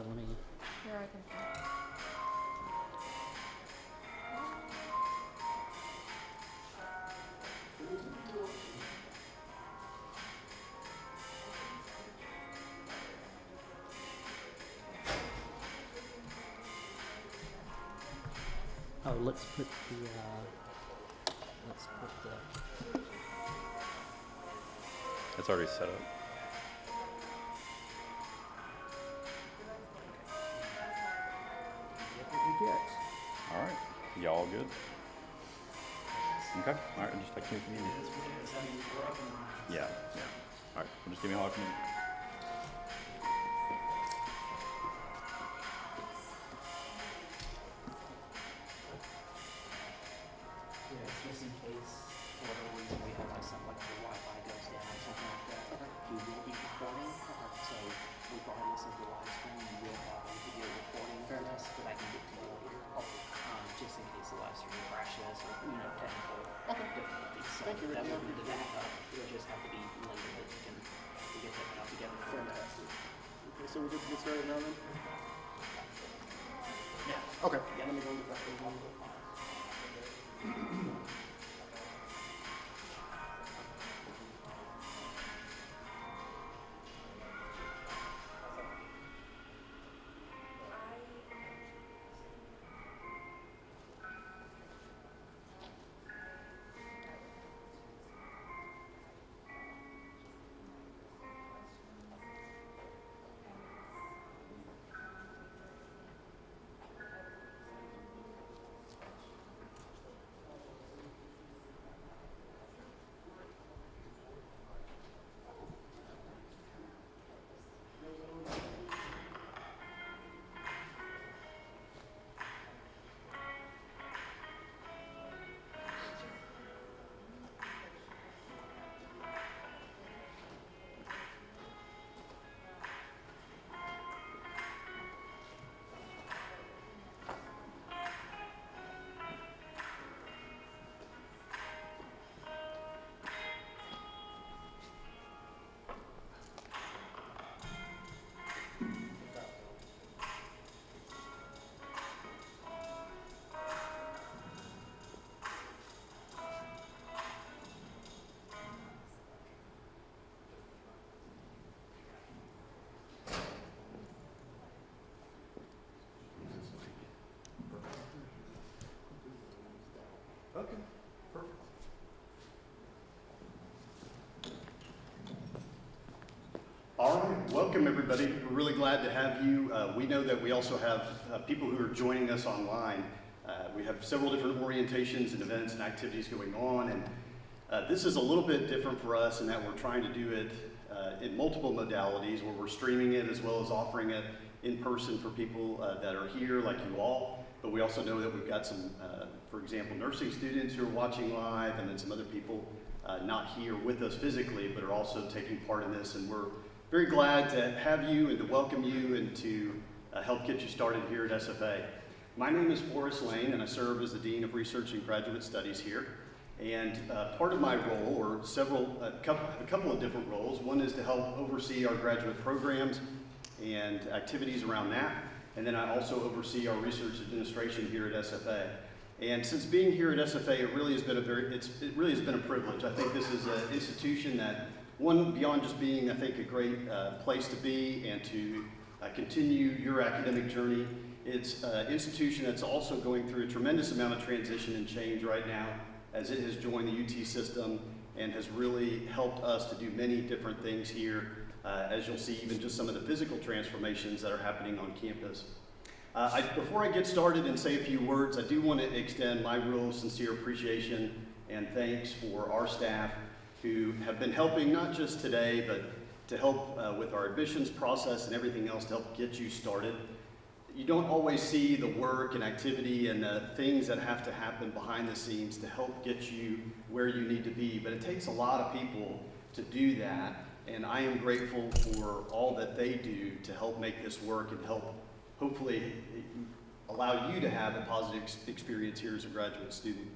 let me. Here, I can find. Oh, let's put the. Let's put the. It's already set up. Get what we get. All right. Y'all good? Okay. All right. Just text me if you need me. Yeah. Yeah. All right. Well, just give me a holler if you need me. Yeah, it's just in case, for whatever reason, we have like something like the Wi-Fi goes down or something like that. We will be recording, so regardless of the live stream, you will have a video recording for us that I can get to you later. Just in case the live stream crashes or technical difficulties. So Thank you, that Ricky. will be the backup. It'll just have to be later that we get that out together. Fantastic. Okay, so we're good to get started now then? Yeah. Okay. Yeah. Let me go get that for you. Okay, perfect. All right, welcome everybody. We're really glad to have you. We know that we also have people who are joining us online. We have several different orientations and events and activities going on, and this is a little bit different for us in that we're trying to do it in multiple modalities where we're streaming it as well as offering it in person for people that are here like you all. But we also know that we've got some, for example, nursing students who are watching live, and then some other people not here with us physically, but are also taking part in this. And we're very glad to have you and to welcome you and to help get you started here at SFA. My name is Forrest Lane, and I serve as the Dean of Research and Graduate Studies here. And part of my role, or a couple of different roles, one is to help oversee our graduate programs and activities around that. And then I also oversee our research administration here at SFA. And since being here at SFA, it really has been a privilege. I think this is an institution that, one, beyond just being, I think, a great place to be and to continue your academic journey, it's an institution that's also going through a tremendous amount of transition and change right now as it has joined the UT system and has really helped us to do many different things here. As you'll see, even just some of the physical transformations that are happening on campus. Before I get started and say a few words, I do want to extend my real sincere appreciation and thanks for our staff who have been helping not just today, but to help with our admissions process and everything else to help get you started. You don't always see the work and activity and the things that have to happen behind the scenes to help get you where you need to be, but it takes a lot of people to do that. And I am grateful for all that they do to help make this work and help hopefully allow you to have a positive experience here as a graduate student.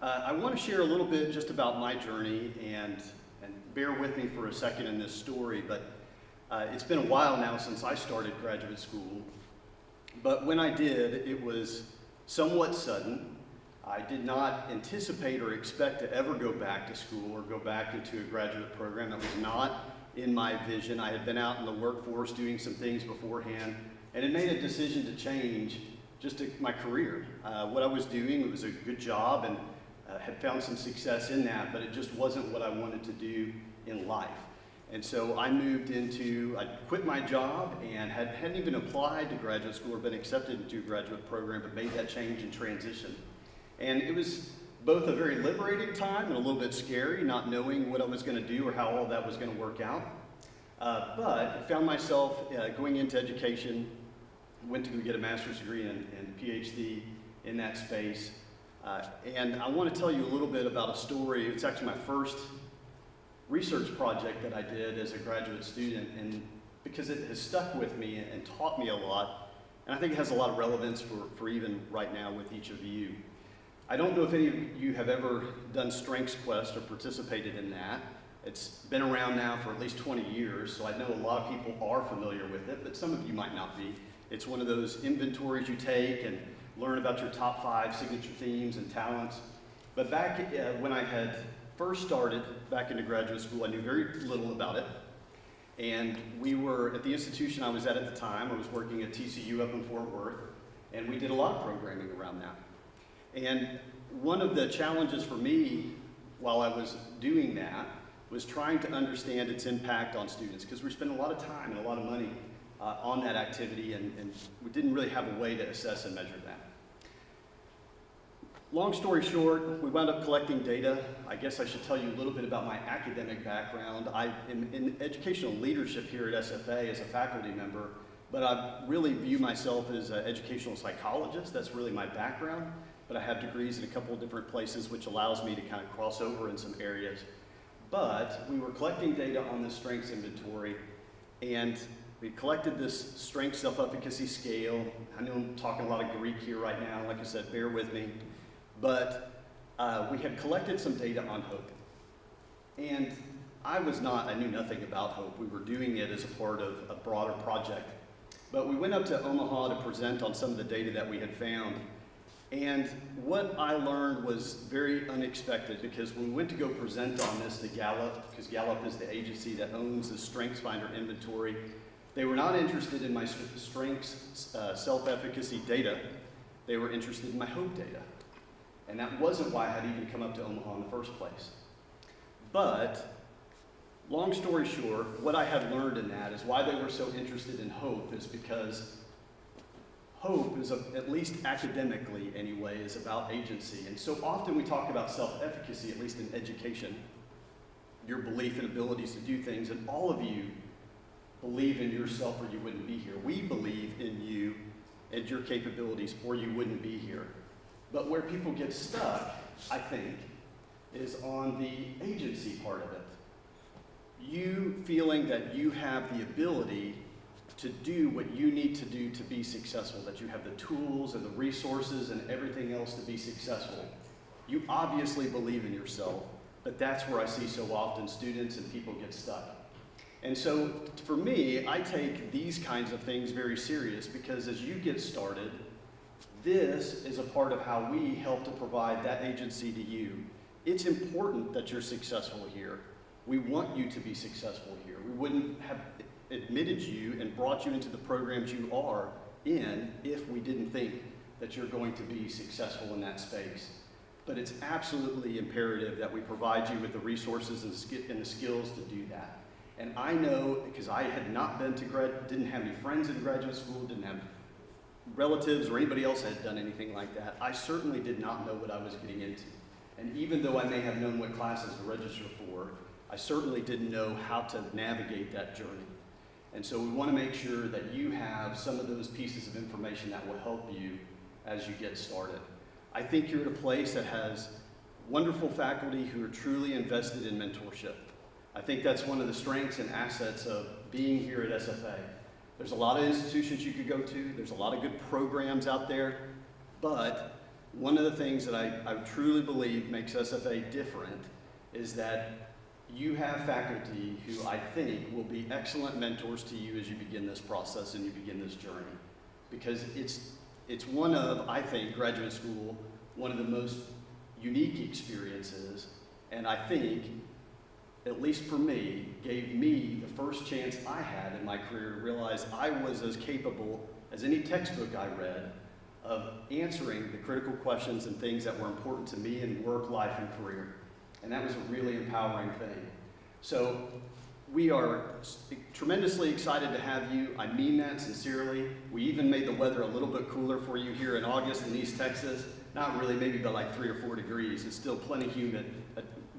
I want to share a little bit just about my journey and bear with me for a second in this story, but It's been a while now since I started graduate school, but when I did, it was somewhat sudden. I did not anticipate or expect to ever go back to school or go back into a graduate program. That was not in my vision. I had been out in the workforce doing some things beforehand, and had made a decision to change just my career. What I was doing, it was a good job, and had found some success in that, but it just wasn't what I wanted to do in life. And so I I quit my job and hadn't even applied to graduate school or been accepted into a graduate program, but made that change and transition. And it was both a very liberating time and a little bit scary, not knowing what I was going to do or how all that was going to work out. But I found myself going into education, went to go get a master's degree and PhD in that space. And I want to tell you a little bit about a story. It's actually my first research project that I did as a graduate student, and because it has stuck with me and taught me a lot, and I think it has a lot of relevance for even right now with each of you. I don't know if any of you have ever done Strengths Quest or participated in that. It's been around now for at least 20 years, so I know a lot of people are familiar with it, but some of you might not be. It's one of those inventories you take and learn about your top 5 signature themes and talents. But back when I had first started back into graduate school, I knew very little about it. And we were at the institution I was at the time. I was working at TCU up in Fort Worth, and we did a lot of programming around that. And one of the challenges for me while I was doing that was trying to understand its impact on students, because we spent a lot of time and a lot of money on that activity, and we didn't really have a way to assess and measure that. Long story short, we wound up collecting data. I guess I should tell you a little bit about my academic background. I am in educational leadership here at SFA as a faculty member, but I really view myself as an educational psychologist. That's really my background, but I have degrees in a couple of different places, which allows me to kind of cross over in some areas. But we were collecting data on this strengths inventory, and we collected this strength self-efficacy scale. I know I'm talking a lot of Greek here right now. Like I said, bear with me. But we had collected some data on hope. And I knew nothing about hope. We were doing it as a part of a broader project. But we went up to Omaha to present on some of the data that we had found. And what I learned was very unexpected, because when we went to go present on this to Gallup, because Gallup is the agency that owns the StrengthsFinder inventory, they were not interested in my strengths self-efficacy data. They were interested in my hope data. And that wasn't why I had even come up to Omaha in the first place. But, long story short, what I had learned in that is why they were so interested in hope is because hope is, at least academically anyway, is about agency. And so often we talk about self-efficacy, at least in education, your belief and abilities to do things, and all of you believe in yourself or you wouldn't be here. We believe in you and your capabilities or you wouldn't be here. But where people get stuck, I think, is on the agency part of it. You feeling that you have the ability to do what you need to do to be successful, that you have the tools and the resources and everything else to be successful. You obviously believe in yourself, but that's where I see so often students and people get stuck. And so for me, I take these kinds of things very serious, because as you get started, this is a part of how we help to provide that agency to you. It's important that you're successful here. We want you to be successful here. We wouldn't have admitted you and brought you into the programs you are in if we didn't think that you're going to be successful in that space. But it's absolutely imperative that we provide you with the resources and the skills to do that. And I know, because I had not been to didn't have any friends in graduate school, didn't have relatives or anybody else had done anything like that, I certainly did not know what I was getting into. And even though I may have known what classes to register for, I certainly didn't know how to navigate that journey. And so we want to make sure that you have some of those pieces of information that will help you as you get started. I think you're at a place that has wonderful faculty who are truly invested in mentorship. I think that's one of the strengths and assets of being here at SFA. There's a lot of institutions you could go to. There's a lot of good programs out there. But one of the things that I truly believe makes SFA different is that you have faculty who I think will be excellent mentors to you as you begin this process and you begin this journey. Because it's one of, I think, graduate school, one of the most unique experiences, and I think, at least for me, gave me the first chance I had in my career to realize I was as capable as any textbook I read of answering the critical questions and things that were important to me in work, life, and career. And that was a really empowering thing. So we are tremendously excited to have you. I mean that sincerely. We even made the weather a little bit cooler for you here in August in East Texas. Not really, maybe by like 3 or 4 degrees. It's still plenty humid,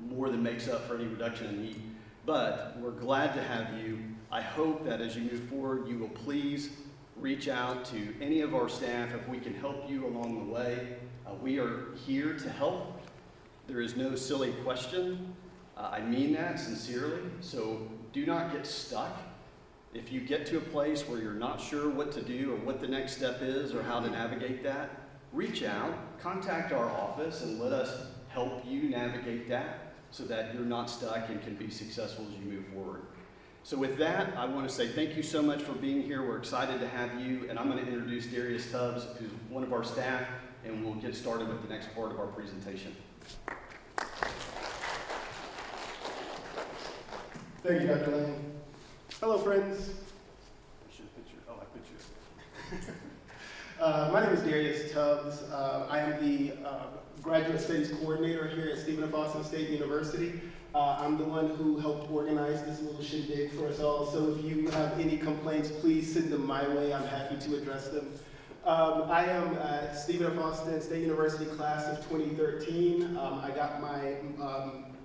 more than makes up for any reduction in heat. But we're glad to have you. I hope that as you move forward, you will please reach out to any of our staff if we can help you along the way. We are here to help. There is no silly question. I mean that sincerely. So do not get stuck. If you get to a place where you're not sure what to do or what the next step is or how to navigate that, reach out, contact our office, and let us help you navigate that so that you're not stuck and can be successful as you move forward. So with that, I want to say thank you so much for being here. We're excited to have you, and I'm going to introduce Darius Tubbs, who's one of our staff, and we'll get started with the next part of our presentation. Thank you, Dr. Lane. Hello, friends. I should put your, oh, I put your. My name is Darius Tubbs. I am the Graduate Studies Coordinator here at Stephen F. Austin State University. I'm the one who helped organize this little shindig for us all, so if you have any complaints, please send them my way. I'm happy to address them. I am Stephen F. Austin State University class of 2013. I got my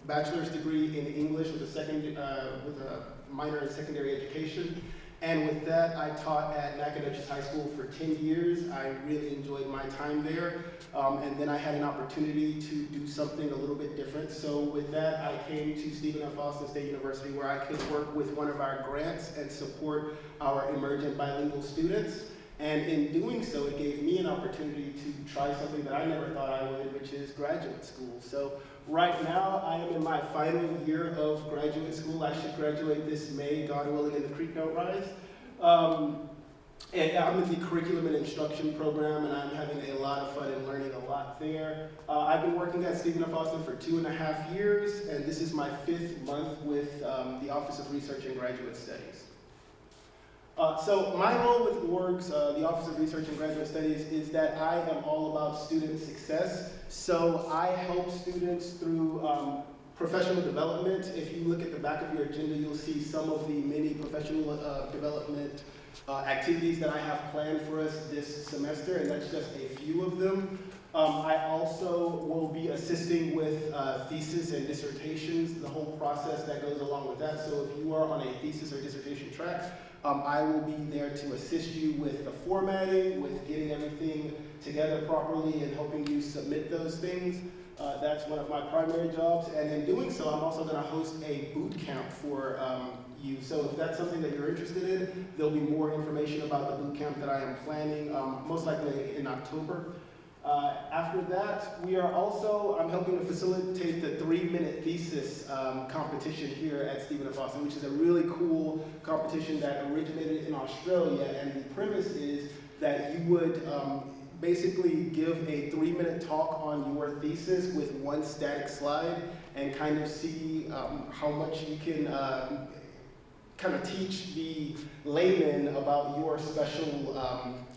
bachelor's degree in English with a minor in secondary education. And with that, I taught at Nacogdoches High School for 10 years. I really enjoyed my time there. And then I had an opportunity to do something a little bit different. So with that, I came to Stephen F. Austin State University where I could work with one of our grants and support our emergent bilingual students. And in doing so, it gave me an opportunity to try something that I never thought I would, which is graduate school. So right now, I am in my final year of graduate school. I should graduate this May, God willing, and the creek don't rise. And I'm in the curriculum and instruction program, and I'm having a lot of fun and learning a lot there. I've been working at Stephen F. Austin for 2.5 years, and this is my 5th month with the Office of Research and Graduate Studies. So my role with ORGS, the Office of Research and Graduate Studies, is that I am all about student success. So I help students through professional development. If you look at the back of your agenda, you'll see some of the many professional development activities that I have planned for us this semester, and that's just a few of them. I also will be assisting with thesis and dissertations, the whole process that goes along with that. So if you are on a thesis or dissertation track, I will be there to assist you with the formatting, with getting everything together properly and helping you submit those things. That's one of my primary jobs, and in doing so, I'm also going to host a boot camp for you. So if that's something that you're interested in, there'll be more information about the boot camp that I am planning, most likely in October. After that, I'm helping to facilitate the 3-minute thesis competition here at Stephen F. Austin, which is a really cool competition that originated in Australia. And the premise is that you would basically give a 3-minute talk on your thesis with one static slide and kind of see how much you can kind of teach the layman about your special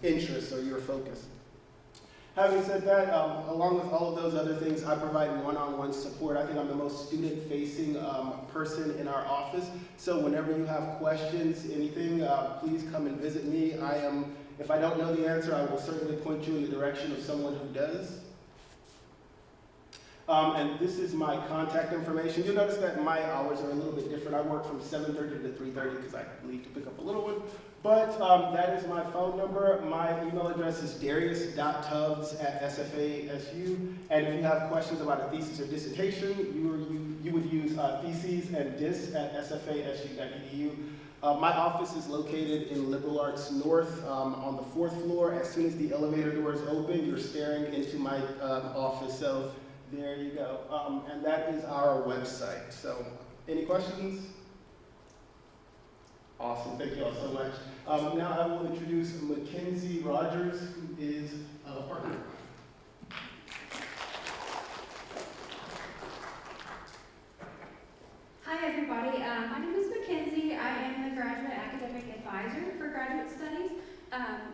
interests or your focus. Having said that, along with all of those other things, I provide one-on-one support. I think I'm the most student-facing person in our office. So whenever you have questions, anything, please come and visit me. If I don't know the answer, I will certainly point you in the direction of someone who does. And this is my contact information. You'll notice that my hours are a little bit different. I work from 7:30 to 3:30 because I leave to pick up a little one. But that is my phone number. My email address is darius.tubbs@sfasu. And if you have questions about a thesis or dissertation, you would use theses and dis@sfasu.edu. My office is located in Liberal Arts North on the 4th floor. As soon as the elevator doors open, you're staring into my office. So there you go. And that is our website. So Any questions? Awesome, thank you all so much. Now I will introduce Mackenzie Rogers, who is a partner. Hi everybody, my name is Mackenzie. I am the Graduate Academic Advisor for Graduate Studies.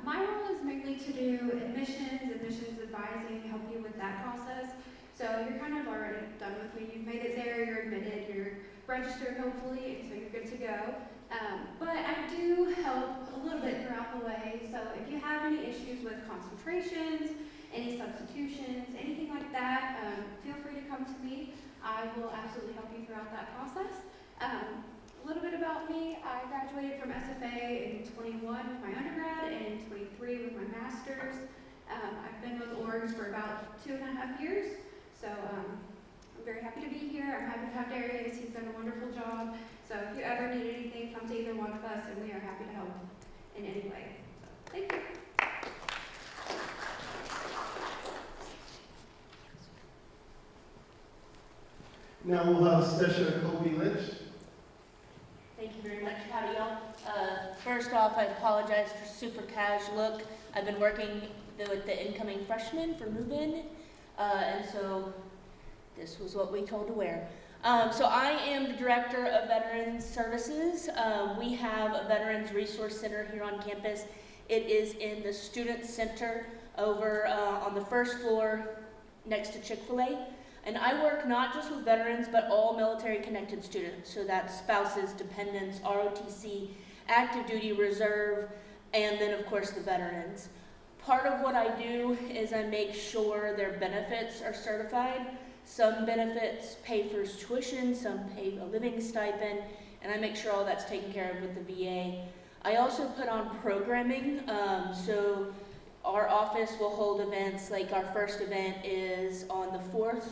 My role is mainly to do admissions advising, help you with that process. So you're kind of already done with me. You've made it there, you're admitted, you're registered hopefully, and so you're good to go. But I do help a little bit throughout the way. So if you have any issues with concentrations, any substitutions, anything like that, feel free to come to me. I will absolutely help you throughout that process. A little bit about me, I graduated from SFA in 21 with my undergrad and in 23 with my master's. I've been with orgs for about 2.5 years, so I'm very happy to be here. I'm happy to have Darius, he's done a wonderful job. So if you ever need anything, come to either one of us and we are happy to help in any way. So, thank you. Now we'll have Stesha Kobe Lynch. Thank you very much. Howdy, y'all. First off, I apologize for super cash look. I've been working with the incoming freshmen for move-in, and so this was what we told to wear. So I am the Director of Veterans Services. We have a Veterans Resource Center here on campus. It is in the Student Center over on the first floor next to Chick-fil-A. And I work not just with veterans, but all military-connected students. So that's spouses, dependents, ROTC, active duty, reserve, and then of course the veterans. Part of what I do is I make sure their benefits are certified. Some benefits pay for tuition, some pay a living stipend, and I make sure all that's taken care of with the VA. I also put on programming, so our office will hold events, like our first event is on the 4th,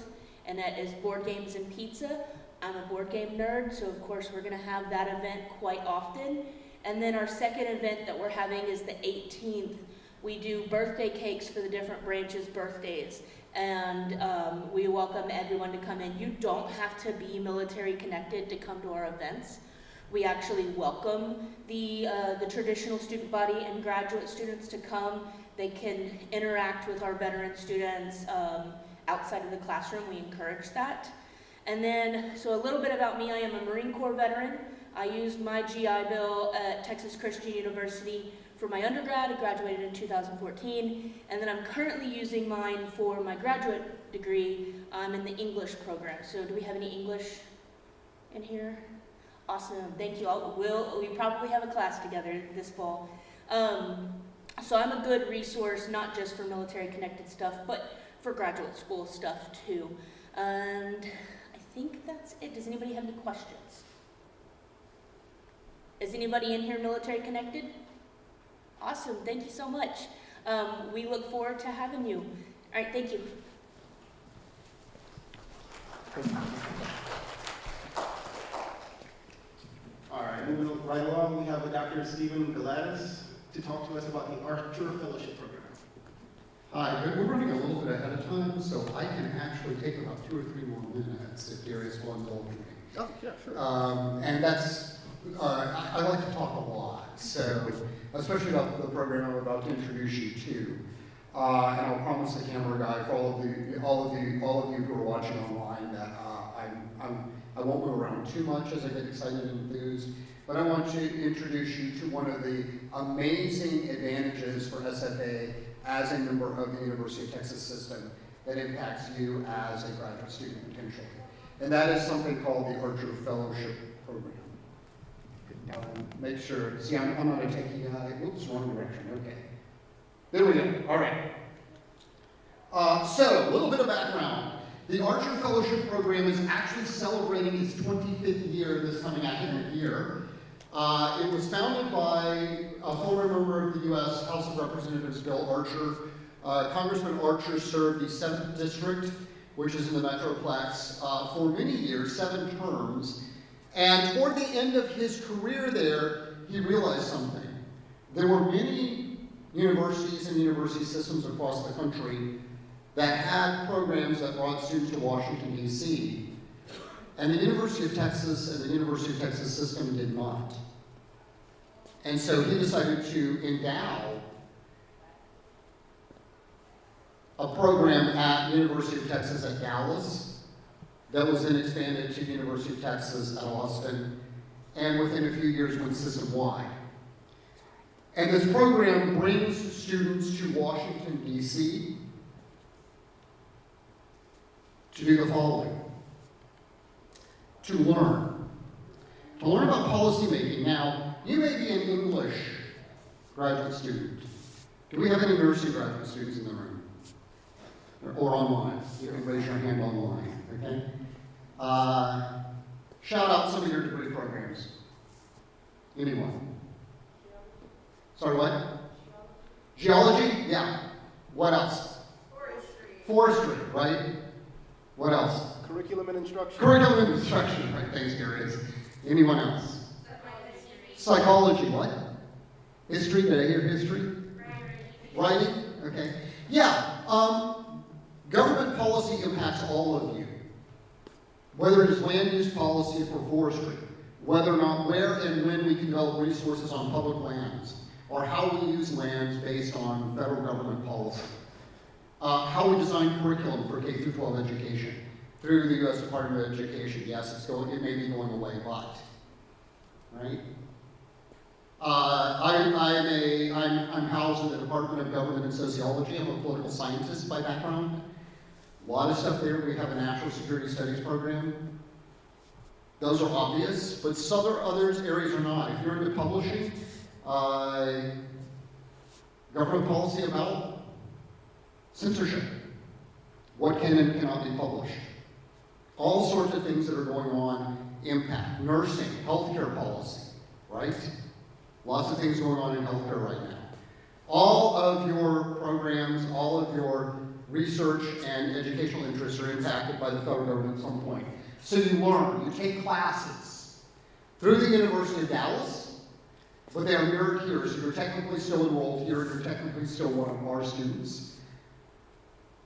and that is board games and pizza. I'm a board game nerd, so of course we're gonna have that event quite often. And then our second event that we're having is the 18th. We do birthday cakes for the different branches' birthdays. And we welcome everyone to come in. You don't have to be military connected to come to our events. We actually welcome the traditional student body and graduate students to come. They can interact with our veteran students outside of the classroom. We encourage that. And then, so a little bit about me, I am a Marine Corps veteran. I used my GI Bill at Texas Christian University for my undergrad. I graduated in 2014. And then I'm currently using mine for my graduate degree. I'm in the English program. So do we have any English in here? Awesome, thank you all. We probably have a class together this fall. So I'm a good resource, not just for military connected stuff, but for graduate school stuff too. And I think that's it. Does anybody have any questions? Is anybody in here military connected? Awesome, thank you so much. We look forward to having you. All right, thank you. All right, moving right along, we have Dr. Stephen Galatis to talk to us about the Archer Fellowship Program. Hi, we're running a little bit ahead of time, so I can actually take about 2 or 3 more minutes if Darius will indulge me. Oh, yeah, sure. And that's, I like to talk a lot, so, especially about the program I'm about to introduce you to. And I'll promise the camera guy for all of you who are watching online that I won't go around too much as I get excited and enthused, but I want to introduce you to one of the amazing advantages for SFA as a member of the University of Texas system that impacts you as a graduate student potentially. And that is something called the Archer Fellowship Program. Make sure, see, I'm not a techie guy. Oops, wrong direction, okay. There we go, all right. So, a little bit of background. The Archer Fellowship Program is actually celebrating its 25th year this coming academic year. It was founded by a former member of the U.S. House of Representatives, Bill Archer. Congressman Archer served the 7th District, which is in the Metroplex, for many years, 7 terms. And toward the end of his career there, he realized something. There were many universities and university systems across the country that had programs that brought students to Washington, D.C. And the University of Texas and the University of Texas system did not. And so he decided to endow a program at University of Texas at Dallas that was then expanded to University of Texas at Austin, and within a few years went system-wide. And this program brings students to Washington, D.C. to do the following: to learn about policymaking. Now, you may be an English graduate student. Do we have any nursing graduate students in the room? Or online? You can raise your hand online, okay? Shout out some of your degree programs. Anyone? Sorry, what? Geology? Yeah. What else? Forestry, right? What else? Curriculum and instruction. Curriculum and instruction, right? Thanks, Gary. Anyone else? Psychology, what? History, did I hear history? Writing? Okay. Yeah, government policy impacts all of you. Whether it is land use policy for forestry, whether or not where and when we can develop resources on public lands, or how we use lands based on federal government policy. How we design curriculum for K through 12 education through the U.S. Department of Education. Yes, it may be going away, but, right? I'm housed in the Department of Government and Sociology. I'm a political scientist by background. A lot of stuff there. We have a national security studies program. Those are obvious, but some other areas are not. If you're into publishing, government policy about censorship. What can and cannot be published. All sorts of things that are going on impact. Nursing, healthcare policy, right? Lots of things going on in healthcare right now. All of your programs, all of your research and educational interests are impacted by the federal government at some point. So you learn, you take classes through the University of Dallas, but they are mirrored here, so you're technically still enrolled here, you're technically still one of our students.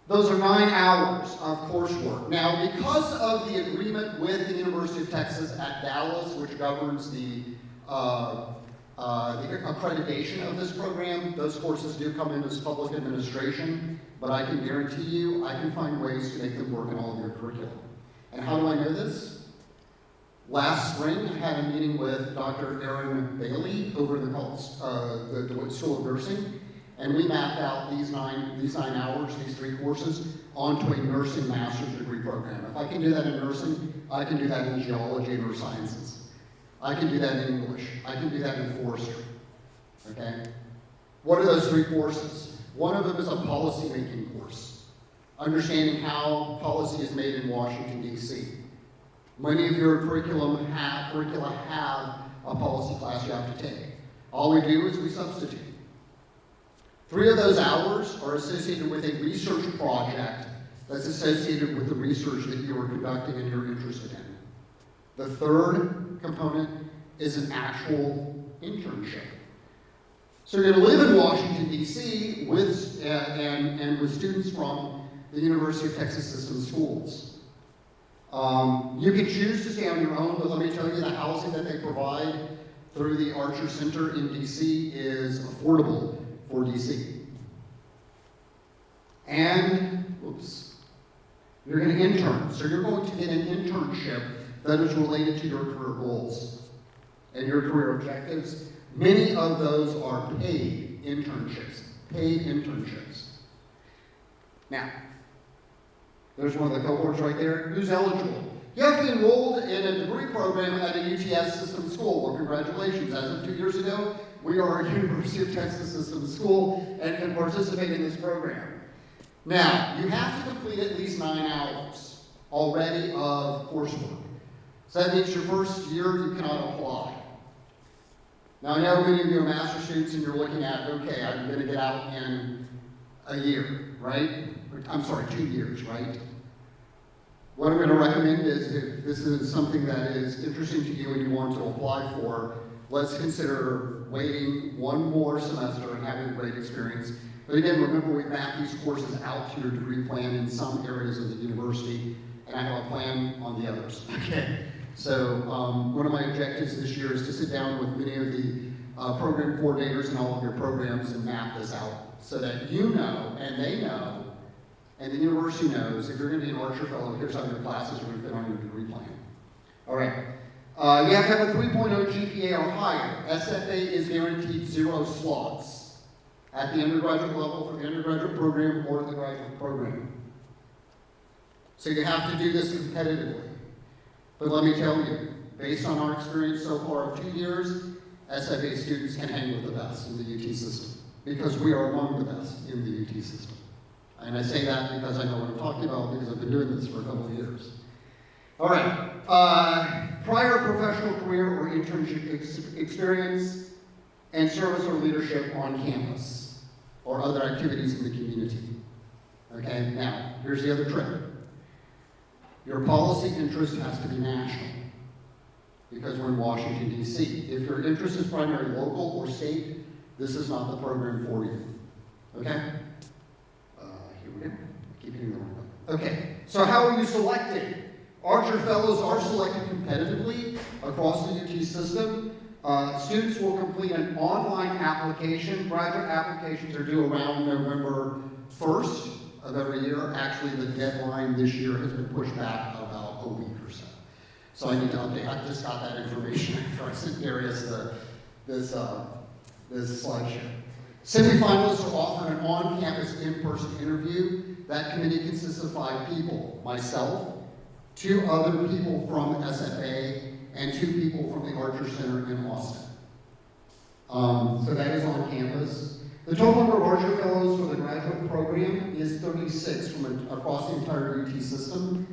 Those are 9 hours of coursework. Now, because of the agreement with the University of Texas at Dallas, which governs the accreditation of this program, those courses do come in as public administration, but I can guarantee you, I can find ways to make them work in all of your curriculum. And how do I know this? Last spring, I had a meeting with Dr. Erin Bailey over in the DeWitt School of Nursing, and we mapped out these 9 hours, these 3 courses, onto a nursing master's degree program. If I can do that in nursing, I can do that in geology and earth sciences. I can do that in English. I can do that in forestry. Okay? What are those 3 courses? One of them is a policy-making course, understanding how policy is made in Washington, D.C. Many of your curricula have a policy class you have to take. All we do is we substitute. 3 of those hours are associated with a research project that's associated with the research that you are conducting and you're interested in. The 3rd component is an actual internship. So you're going to live in Washington, D.C. with students from the University of Texas System Schools. You can choose to stay on your own, but let me tell you, the housing that they provide through the Archer Center in D.C. is affordable for D.C. And, you're going to intern. So you're going to get an internship that is related to your career goals and your career objectives. Many of those are paid internships. Now, there's one of the cohorts right there. Who's eligible? You have to be enrolled in a degree program at a UTS system school. Well, congratulations. As of 2 years ago, we are a University of Texas system school and can participate in this program. Now, you have to complete at least 9 hours already of coursework. So that means your first year you cannot apply. Now, I know many of you are master's students and you're looking at, okay, I'm going to get out in a year, right? I'm sorry, 2 years, right? What I'm going to recommend is, if this is something that is interesting to you and you want to apply for, let's consider waiting 1 more semester and having a great experience. But again, remember, we map these courses out to your degree plan in some areas of the university. and I have a plan on the others. Okay. So one of my objectives this year is to sit down with many of the program coordinators in all of your programs and map this out so that you know and they know and the university knows if you're going to be an Archer Fellow, here's how your classes are going to fit on your degree plan. All right. You have to have a 3.0 GPA or higher. SFA is guaranteed 0 slots at the undergraduate level for the undergraduate program or the graduate program. So you have to do this competitively. But let me tell you, based on our experience so far of 2 years, SFA students can hang with the best in the UT system because we are among the best in the UT system. And I say that because I know what I'm talking about because I've been doing this for a couple of years. All right. Prior professional career or internship experience and service or leadership on campus or other activities in the community. Okay, now, here's the other trick. Your policy interest has to be national because we're in Washington, D.C. If your interest is primarily local or state, this is not the program for you. Okay? Here we go. Keep hitting the wrong button. Okay, so how are you selected? Archer Fellows are selected competitively across the UT system. Students will complete an online application. Graduate applications are due around November 1st of every year. Actually, the deadline this year has been pushed back about a week or so. So I need to update. I just got that information after I sent Darius this slideshow. Semifinalists are offered an on-campus in-person interview. That committee consists of 5 people. Myself, 2 other people from SFA, and 2 people from the Archer Center in Austin. So that is on campus. The total number of Archer Fellows for the graduate program is 36 from across the entire UT system.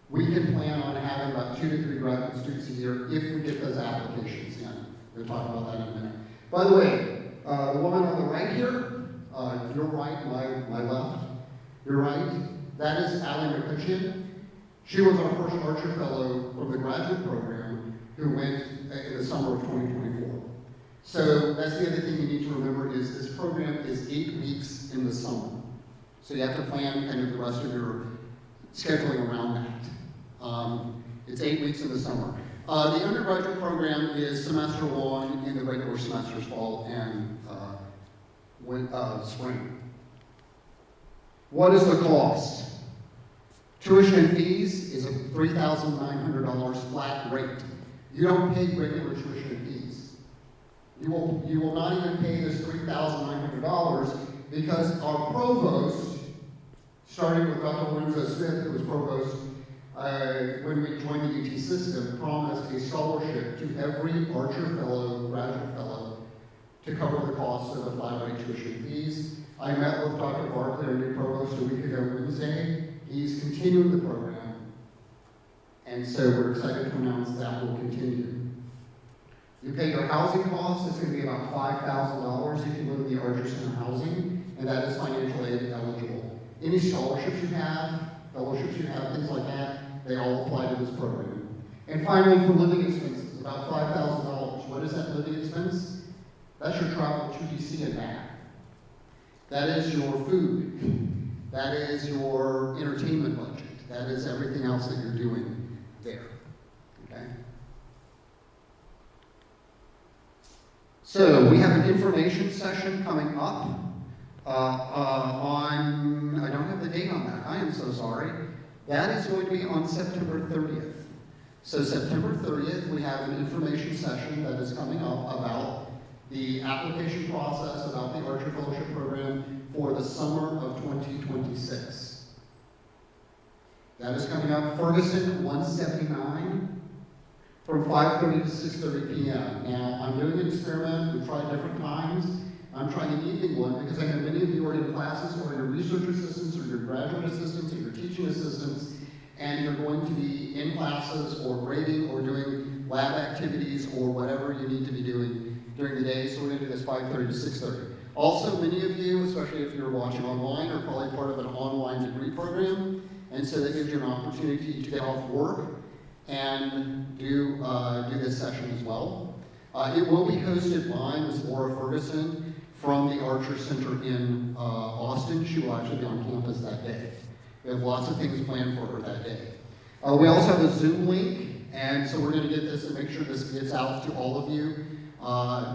We can plan on having about 2 to 3 graduate students a year if we get those applications in. We'll talk about that in a minute. By the way, the woman on the right here, your right, my left, your right, that is Allie McCutcheon. She was our first Archer Fellow from the graduate program who went in the summer of 2024. So that's the other thing you need to remember is this program is 8 weeks in the summer. So you have to plan kind of the rest of your scheduling around that. It's 8 weeks in the summer. The undergraduate program is semester long, and the regular semesters fall and spring. What is the cost? Tuition and fees is a $3,900 flat rate. You don't pay regular tuition and fees. You will not even pay this $3,900 because our provost, starting with Dr. Lorenzo Smith, who was provost when we joined the UT system, promised a scholarship to every Archer Fellow, graduate fellow, to cover the cost of the flat rate tuition fees. I met with Dr. Barkley, our new provost, a week ago Wednesday. He's continuing the program, and so we're excited to announce that will continue. You pay your housing costs, it's going to be about $5,000 if you live in the Archer Center housing, and that is financial aid eligible. Any scholarships you have, fellowships you have, things like that, they all apply to this program. And finally, for living expenses, about $5,000. What is that living expense? That's your travel to DC and back. That is your food. That is your entertainment budget. That is everything else that you're doing there. Okay? So we have an information session coming up on, I don't have the date on that. I am so sorry. That is going to be on September 30th. So September 30th, we have an information session that is coming up about the application process, about the Archer Fellowship Program for the summer of 2026. That is coming up, Ferguson 179, from 5:30 to 6:30 p.m. Now, I'm doing an experiment. We've tried different times. I'm trying an evening one because I know many of you are in classes or your research assistants or your graduate assistants or your teaching assistants, and you're going to be in classes or grading or doing lab activities or whatever you need to be doing during the day. So we're going to do this 5:30 to 6:30. Also, many of you, especially if you're watching online, are probably part of an online degree program, and so that gives you an opportunity to get off work and do this session as well. It will be hosted by Ms. Laura Ferguson from the Archer Center in Austin. She will actually be on campus that day. We have lots of things planned for her that day. We also have a Zoom link, and so we're going to get this and make sure this gets out to all of you.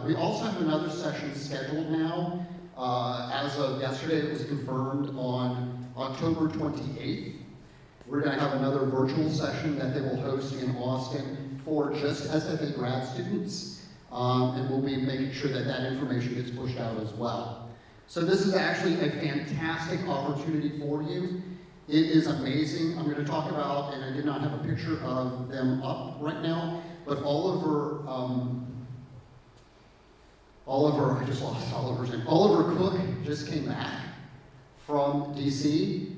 We also have another session scheduled now. As of yesterday, it was confirmed on October 28th. We're going to have another virtual session that they will host in Austin for just SFA grad students, and we'll be making sure that that information gets pushed out as well. So this is actually a fantastic opportunity for you. It is amazing. I'm going to talk about, and I did not have a picture of them up right now, but Oliver, I just lost Oliver's name. Oliver Cook just came back from DC.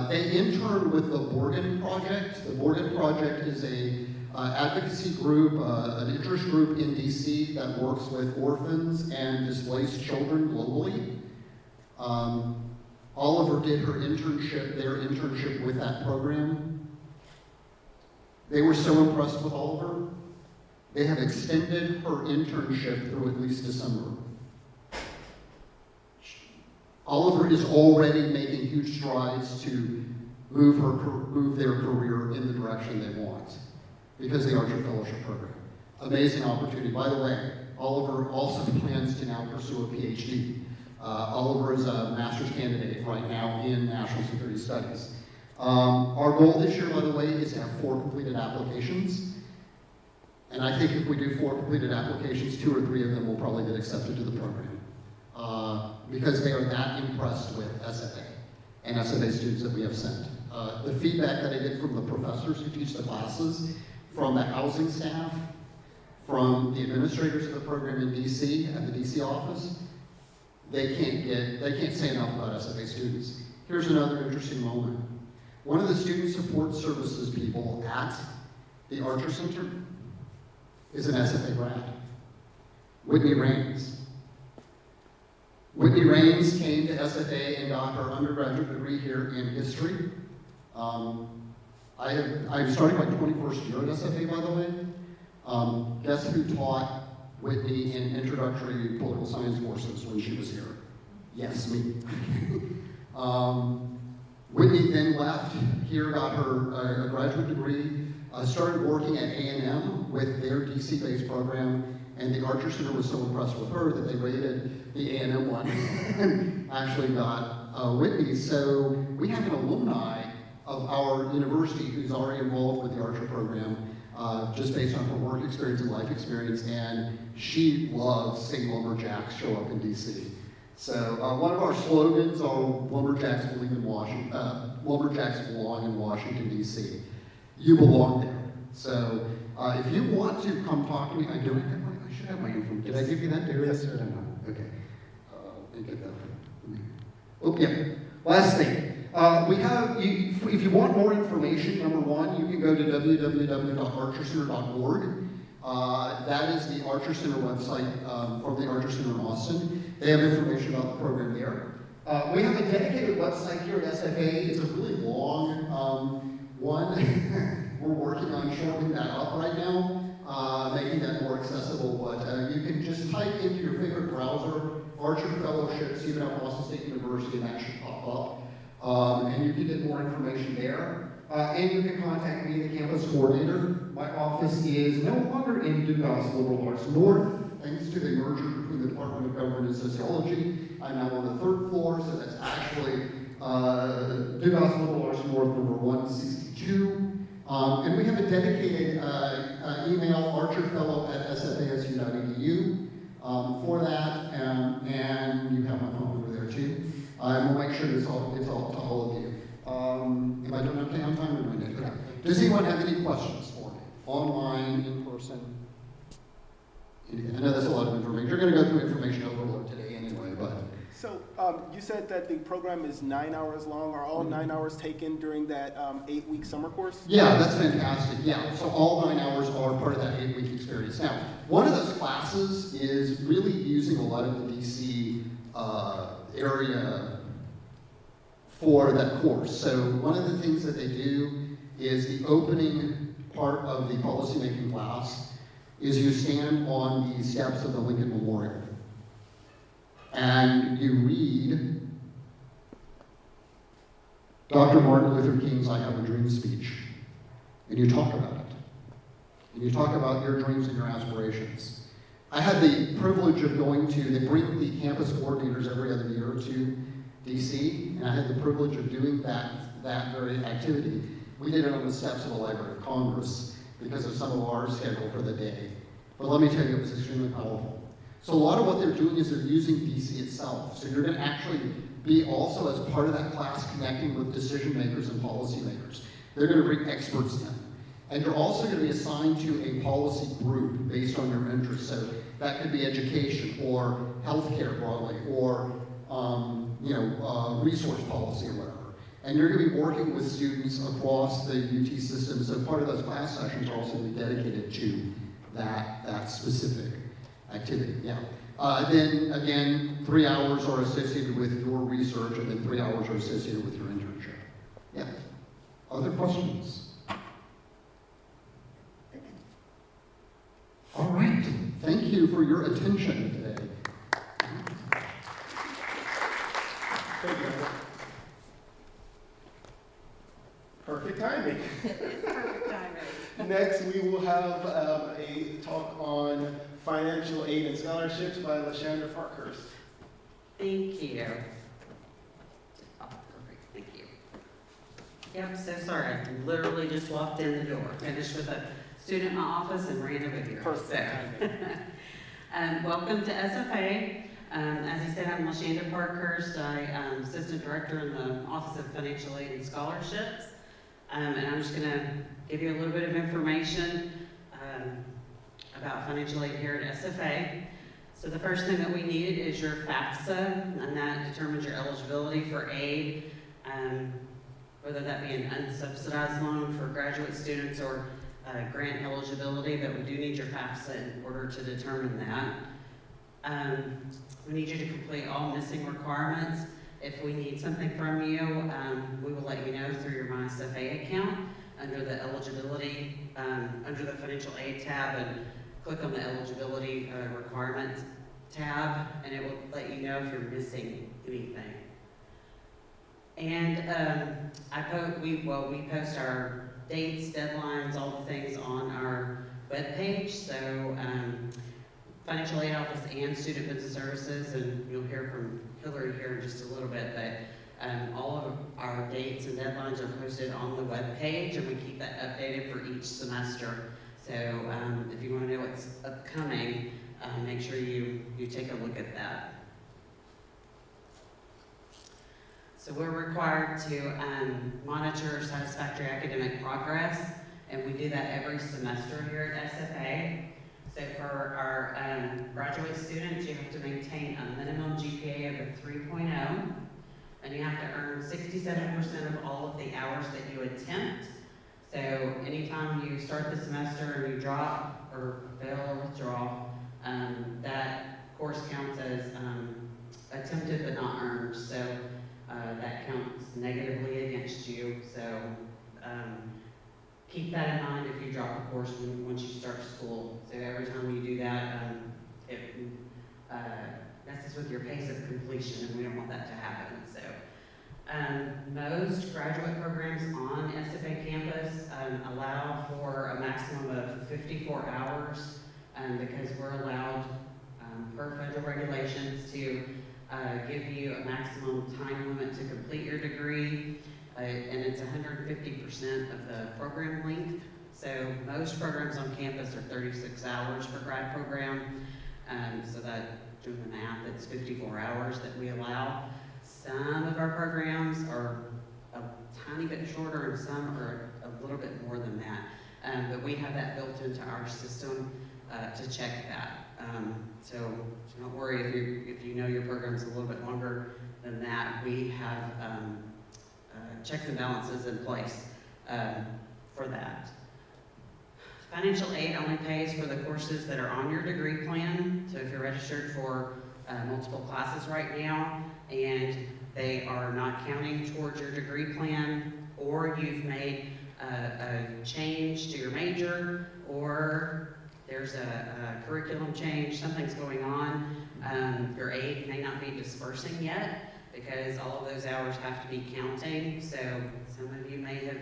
They interned with the Borgen Project. The Borgen Project is a advocacy group, an interest group in DC that works with orphans and displaced children globally. Oliver did their internship with that program. They were so impressed with Oliver, they have extended her internship through at least December. Oliver is already making huge strides to move their career in the direction they want because of the Archer Fellowship Program. Amazing opportunity. By the way, Oliver also plans to now pursue a PhD. Oliver is a master's candidate right now in National Security Studies. Our goal this year, by the way, is to have 4 completed applications. And I think if we do 4 completed applications, 2 or 3 of them will probably get accepted to the program. Because they are that impressed with SFA and SFA students that we have sent. The feedback that I get from the professors who teach the classes, from the housing staff, from the administrators of the program in DC, at the DC office, they can't say enough about SFA students. Here's another interesting moment. One of the student support services people at the Archer Center is an SFA grad, Whitney Raines. Whitney Raines came to SFA and got her undergraduate degree here in history. I'm starting my 21st year at SFA, by the way. Guess who taught Whitney in introductory political science courses when she was here? Yes, me. Whitney then left here, got her graduate degree, started working at A&M with their DC-based program, and the Archer Center was so impressed with her that they rated the A&M one and actually got Whitney. So we have an alumni of our university who's already involved with the Archer program, just based on her work experience and life experience, and she loves seeing lumberjacks show up in DC. So one of our slogans are lumberjacks belong in Washington, DC. You belong there. So if you want to come talk to me, I should have my info. Did I give you that, Darius? Yes, sir. Okay. Oh, yeah. Last thing. We have, if you want more information, number one, you can go to www.archercenter.org. That is the Archer Center website from the Archer Center in Austin. They have information about the program there. We have a dedicated website here at SFA. It's a really long one. We're working on shortening that up right now, making that more accessible. But you can just type into your favorite browser, Archer Fellowships, even at Austin State University, and that should pop up. And you can get more information there. And you can contact me, the campus coordinator. My office is no longer in Dugas Liberal Arts North, thanks to the merger between the Department of Government and Sociology. I'm now on the 3rd floor, so that's actually Dugas Liberal Arts North, number 162. And we have a dedicated email, archerfellow@sfasu.edu for that, and you have my phone number there too. And we'll make sure it's all to all of you. If I don't have to on time, I'm going to do that. Does anyone have any questions for me? Online, in person? I know that's a lot of information. You're going to go through information overload today anyway, but. So you said that the program is 9 hours long. Are all 9 hours taken during that 8-week summer course? Yeah, that's fantastic. Yeah, so all 9 hours are part of that 8-week experience. Now, one of those classes is really using a lot of the DC area for that course. So one of the things that they do is the opening part of the policymaking class is you stand on the steps of the Lincoln Memorial and you read Dr. Martin Luther King's I Have a Dream speech. and you talk about it. And you talk about your dreams and your aspirations. I had the privilege of they bring the campus coordinators every other year to DC, and I had the privilege of doing that very activity. We did it on the steps of the Library of Congress because of some of our schedule for the day. But let me tell you, it was extremely powerful. So a lot of what they're doing is they're using DC itself. So you're going to actually be also, as part of that class, connecting with decision makers and policy makers. They're going to bring experts in. And you're also going to be assigned to a policy group based on your interests. So that could be education or healthcare broadly or resource policy or whatever. And you're going to be working with students across the UT system. So part of those class sessions are also going to be dedicated to that specific activity. Yeah. Then again, 3 hours are associated with your research, and then 3 hours are associated with your internship. Yeah. Other questions? All right. Thank you for your attention today. Thank you. Perfect timing. Perfect timing. Next, we will have a talk on financial aid and scholarships by LaShanda Parkhurst. Thank you. Oh, perfect, thank you. Yep, I'm so sorry, I literally just walked in the door, finished with a student in my office and ran over here. Perfect. So, welcome to SFA. As I said, I'm LaShanda Parkhurst. I'm Assistant Director in the Office of Financial Aid and Scholarships. And I'm just gonna give you a little bit of information about financial aid here at SFA. So the first thing that we need is your FAFSA, and that determines your eligibility for aid, whether that be an unsubsidized loan for graduate students or grant eligibility, but we do need your FAFSA in order to determine that. We need you to complete all missing requirements. If we need something from you, we will let you know through your MySFA account under the eligibility, under the financial aid tab, and click on the eligibility requirements tab, and it will let you know if you're missing anything. And we post our dates, deadlines, all the things on our webpage. So Financial Aid Office and Student Business Services, and you'll hear from Hillary here in just a little bit, but all of our dates and deadlines are posted on the webpage, and we keep that updated for each semester. So if you want to know what's upcoming, make sure you take a look at that. So we're required to monitor satisfactory academic progress, and we do that every semester here at SFA. So for our graduate students, you have to maintain a minimum GPA of a 3.0, and you have to earn 67% of all of the hours that you attempt. So anytime you start the semester and you drop or fail or withdraw, that course counts as attempted but not earned. So that counts negatively against you. So keep that in mind if you drop a course once you start school. So every time you do that, it messes with your pace of completion, and we don't want that to happen. So most graduate programs on SFA campus allow for a maximum of 54 hours because we're allowed per federal regulations to give you a maximum time limit to complete your degree. And it's 150% of the program length. So most programs on campus are 36 hours for grad program. So that, doing the math, it's 54 hours that we allow. Some of our programs are a tiny bit shorter, and some are a little bit more than that. But we have that built into our system to check that. So don't worry if you know your program's a little bit longer than that. We have checks and balances in place for that. Financial aid only pays for the courses that are on your degree plan. So if you're registered for multiple classes right now and they are not counting towards your degree plan, or you've made a change to your major, or there's a curriculum change, something's going on, your aid may not be dispersing yet, because all of those hours have to be counting. So some of you may have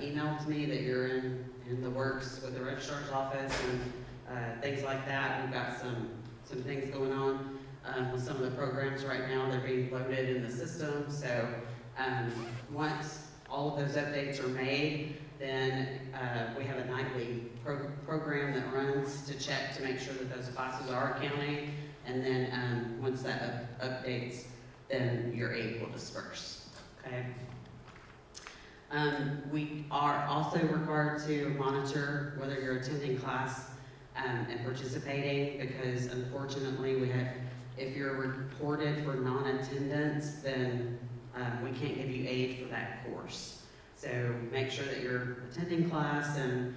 emailed me that you're in the works with the registrar's office and things like that. We've got some things going on with some of the programs right now. They're being loaded in the system. So once all of those updates are made, then we have a nightly program that runs to check to make sure that those classes are accounting. And then once that updates, then your aid will disperse. Okay. We are also required to monitor whether you're attending class and participating, because unfortunately if you're reported for non-attendance, then we can't give you aid for that course. So make sure that you're attending class, and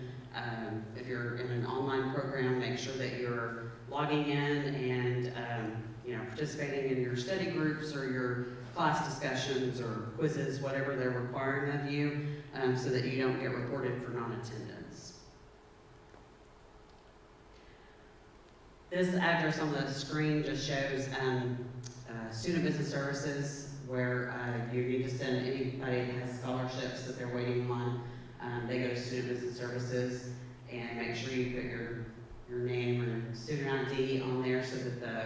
if you're in an online program, make sure that you're logging in and participating in your study groups or your class discussions or quizzes, whatever they're requiring of you, so that you don't get reported for non-attendance. This address on the screen just shows Student Business Services, where you need to send anybody that has scholarships that they're waiting on. They go to Student Business Services, and make sure you put your name or student ID on there so that the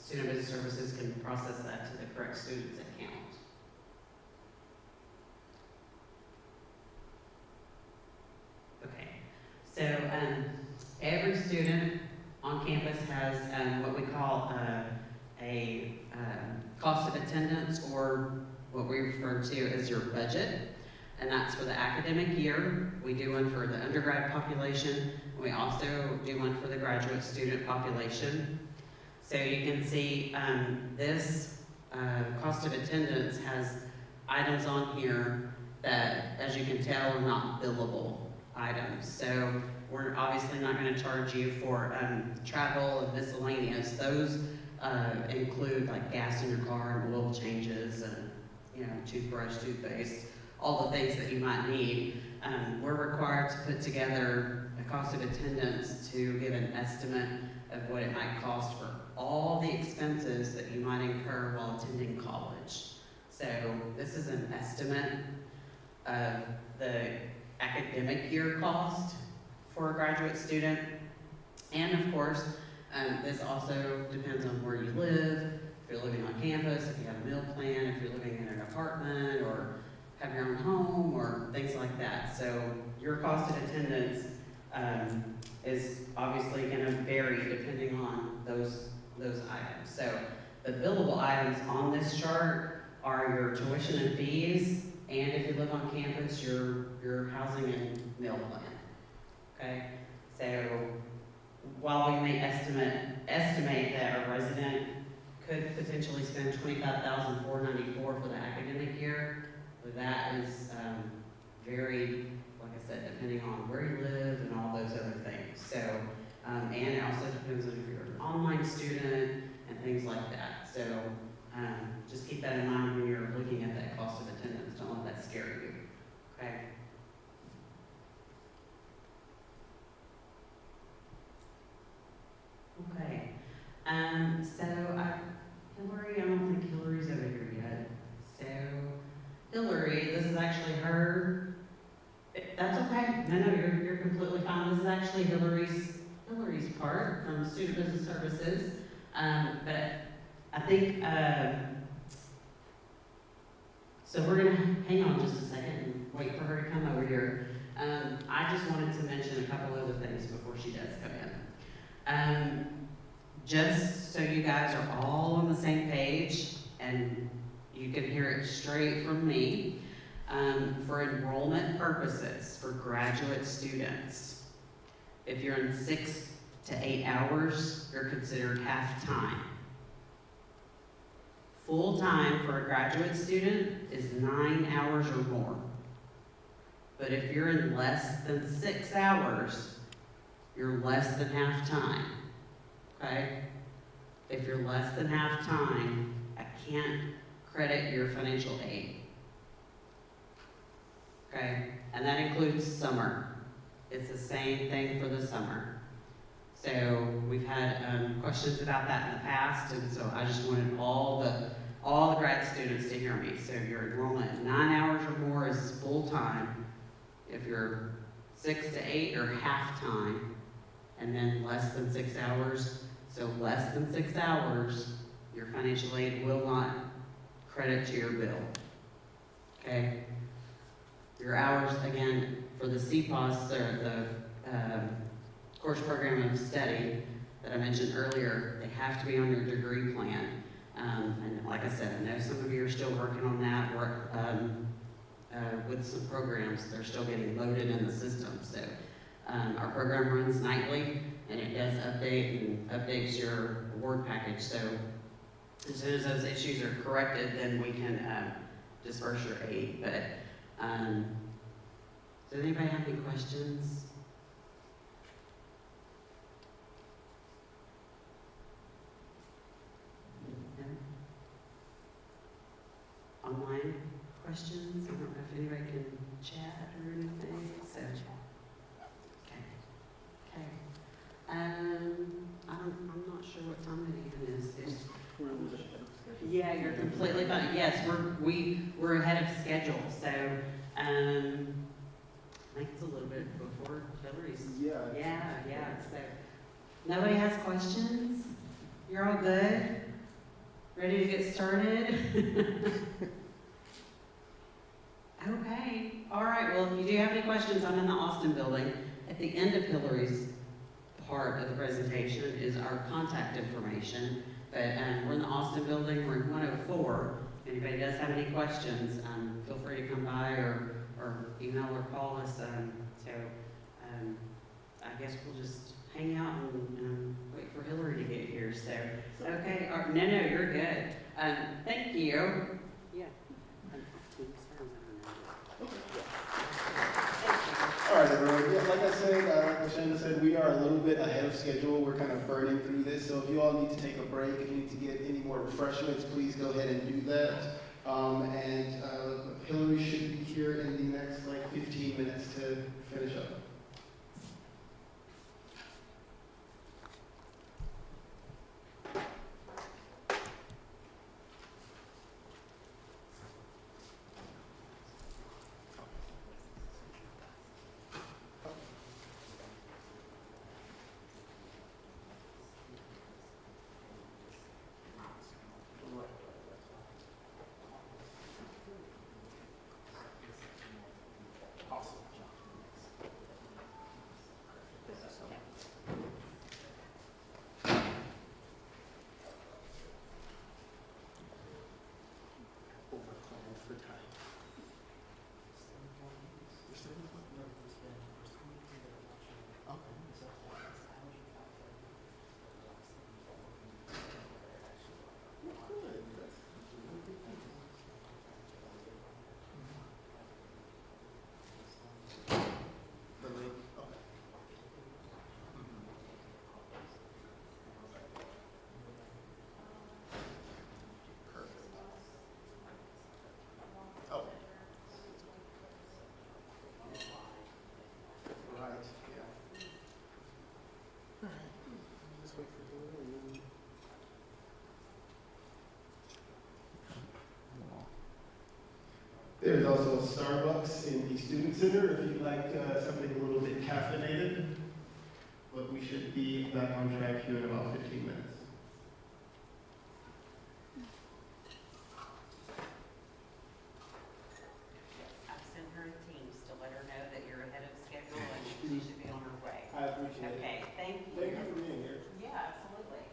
Student Business Services can process that to the correct student's account. Okay, so every student on campus has what we call a cost of attendance, or what we refer to as your budget, and that's for the academic year. We do one for the undergrad population. We also do one for the graduate student population. So you can see this cost of attendance has items on here that, as you can tell, are not billable items. So we're obviously not going to charge you for travel and miscellaneous. Those include like gas in your car and oil changes and toothbrush, toothpaste, all the things that you might need. We're required to put together a cost of attendance to give an estimate of what it might cost for all the expenses that you might incur while attending college. So this is an estimate of the academic year cost for a graduate student. And of course, this also depends on where you live, if you're living on campus, if you have a meal plan, if you're living in an apartment or have your own home or things like that. So your cost of attendance is obviously going to vary depending on those items. So the billable items on this chart are your tuition and fees, and if you live on campus, your housing and meal plan. Okay, so while we may estimate that a resident could potentially spend $25,494 for the academic year, that is very, like I said, depending on where you live and all those other things. So, and it also depends on if you're an online student and things like that. So just keep that in mind when you're looking at that cost of attendance. Don't let that scare you, okay? Okay, so Hillary, I don't think Hillary's over here yet. So Hillary, this is actually her. That's okay. No, you're completely fine. This is actually Hillary's part from Student Business Services. But I think so. We're gonna hang on just a second and wait for her to come over here. I just wanted to mention a couple other things before she does come in. Just so you guys are all on the same page and you can hear it straight from me, for enrollment purposes for graduate students, if you're in 6 to 8 hours, you're considered half-time. Full-time for a graduate student is 9 hours or more. But if you're in less than 6 hours, you're less than half-time, okay? If you're less than half-time, I can't credit your financial aid, okay? And that includes summer. It's the same thing for the summer. So we've had questions about that in the past, and so I just wanted all the grad students to hear me. So your enrollment 9 hours or more is full-time. If you're 6 to 8 or half-time, and then less than 6 hours, so less than 6 hours, your financial aid will not credit to your bill. Okay? Your hours, again, for the CPOS, or the course program of study that I mentioned earlier, they have to be on your degree plan. And like I said, I know some of you are still working on that, with some programs, they're still getting loaded in the system. So our program runs nightly, and it does update and updates your award package. So as soon as those issues are corrected, then we can disperse your aid. But does anybody have any questions? No? Online questions? I don't know if anybody can chat or anything, so. Okay. Okay. I'm not sure what time it is. Yeah, you're completely fine. Yes, we're ahead of schedule, so, I think it's a little bit before Hillary's. Yeah, so. Nobody has questions? You're all good? Ready to get started? Okay, all right, well, if you do have any questions, I'm in the Austin building. At the end of Hillary's part of the presentation is our contact information. But we're in the Austin building, we're in 104. If anybody does have any questions, feel free to come by or email or call us. I guess we'll just hang out and wait for Hillary to get here. So, okay, no, you're good. Thank you. Yeah. All right, everyone. Yeah, like I said, like Shanda said, we are a little bit ahead of schedule. We're kind of burning through this. So if you all need to take a break, if you need to get any more refreshments, please go ahead and do that. Hillary should be here in the next 15 minutes to finish up. For time. The link? Okay. Perfect. Oh. Right, yeah. All right. Just wait for Hillary. There's also a Starbucks in the Student Center if you'd like something a little bit caffeinated. But we should be back on track here in about 15 minutes. I've sent her a Teams to let her know that you're ahead of schedule and she should be on her way. I appreciate it. Okay, thank you. Thank you for being here. Yeah, absolutely.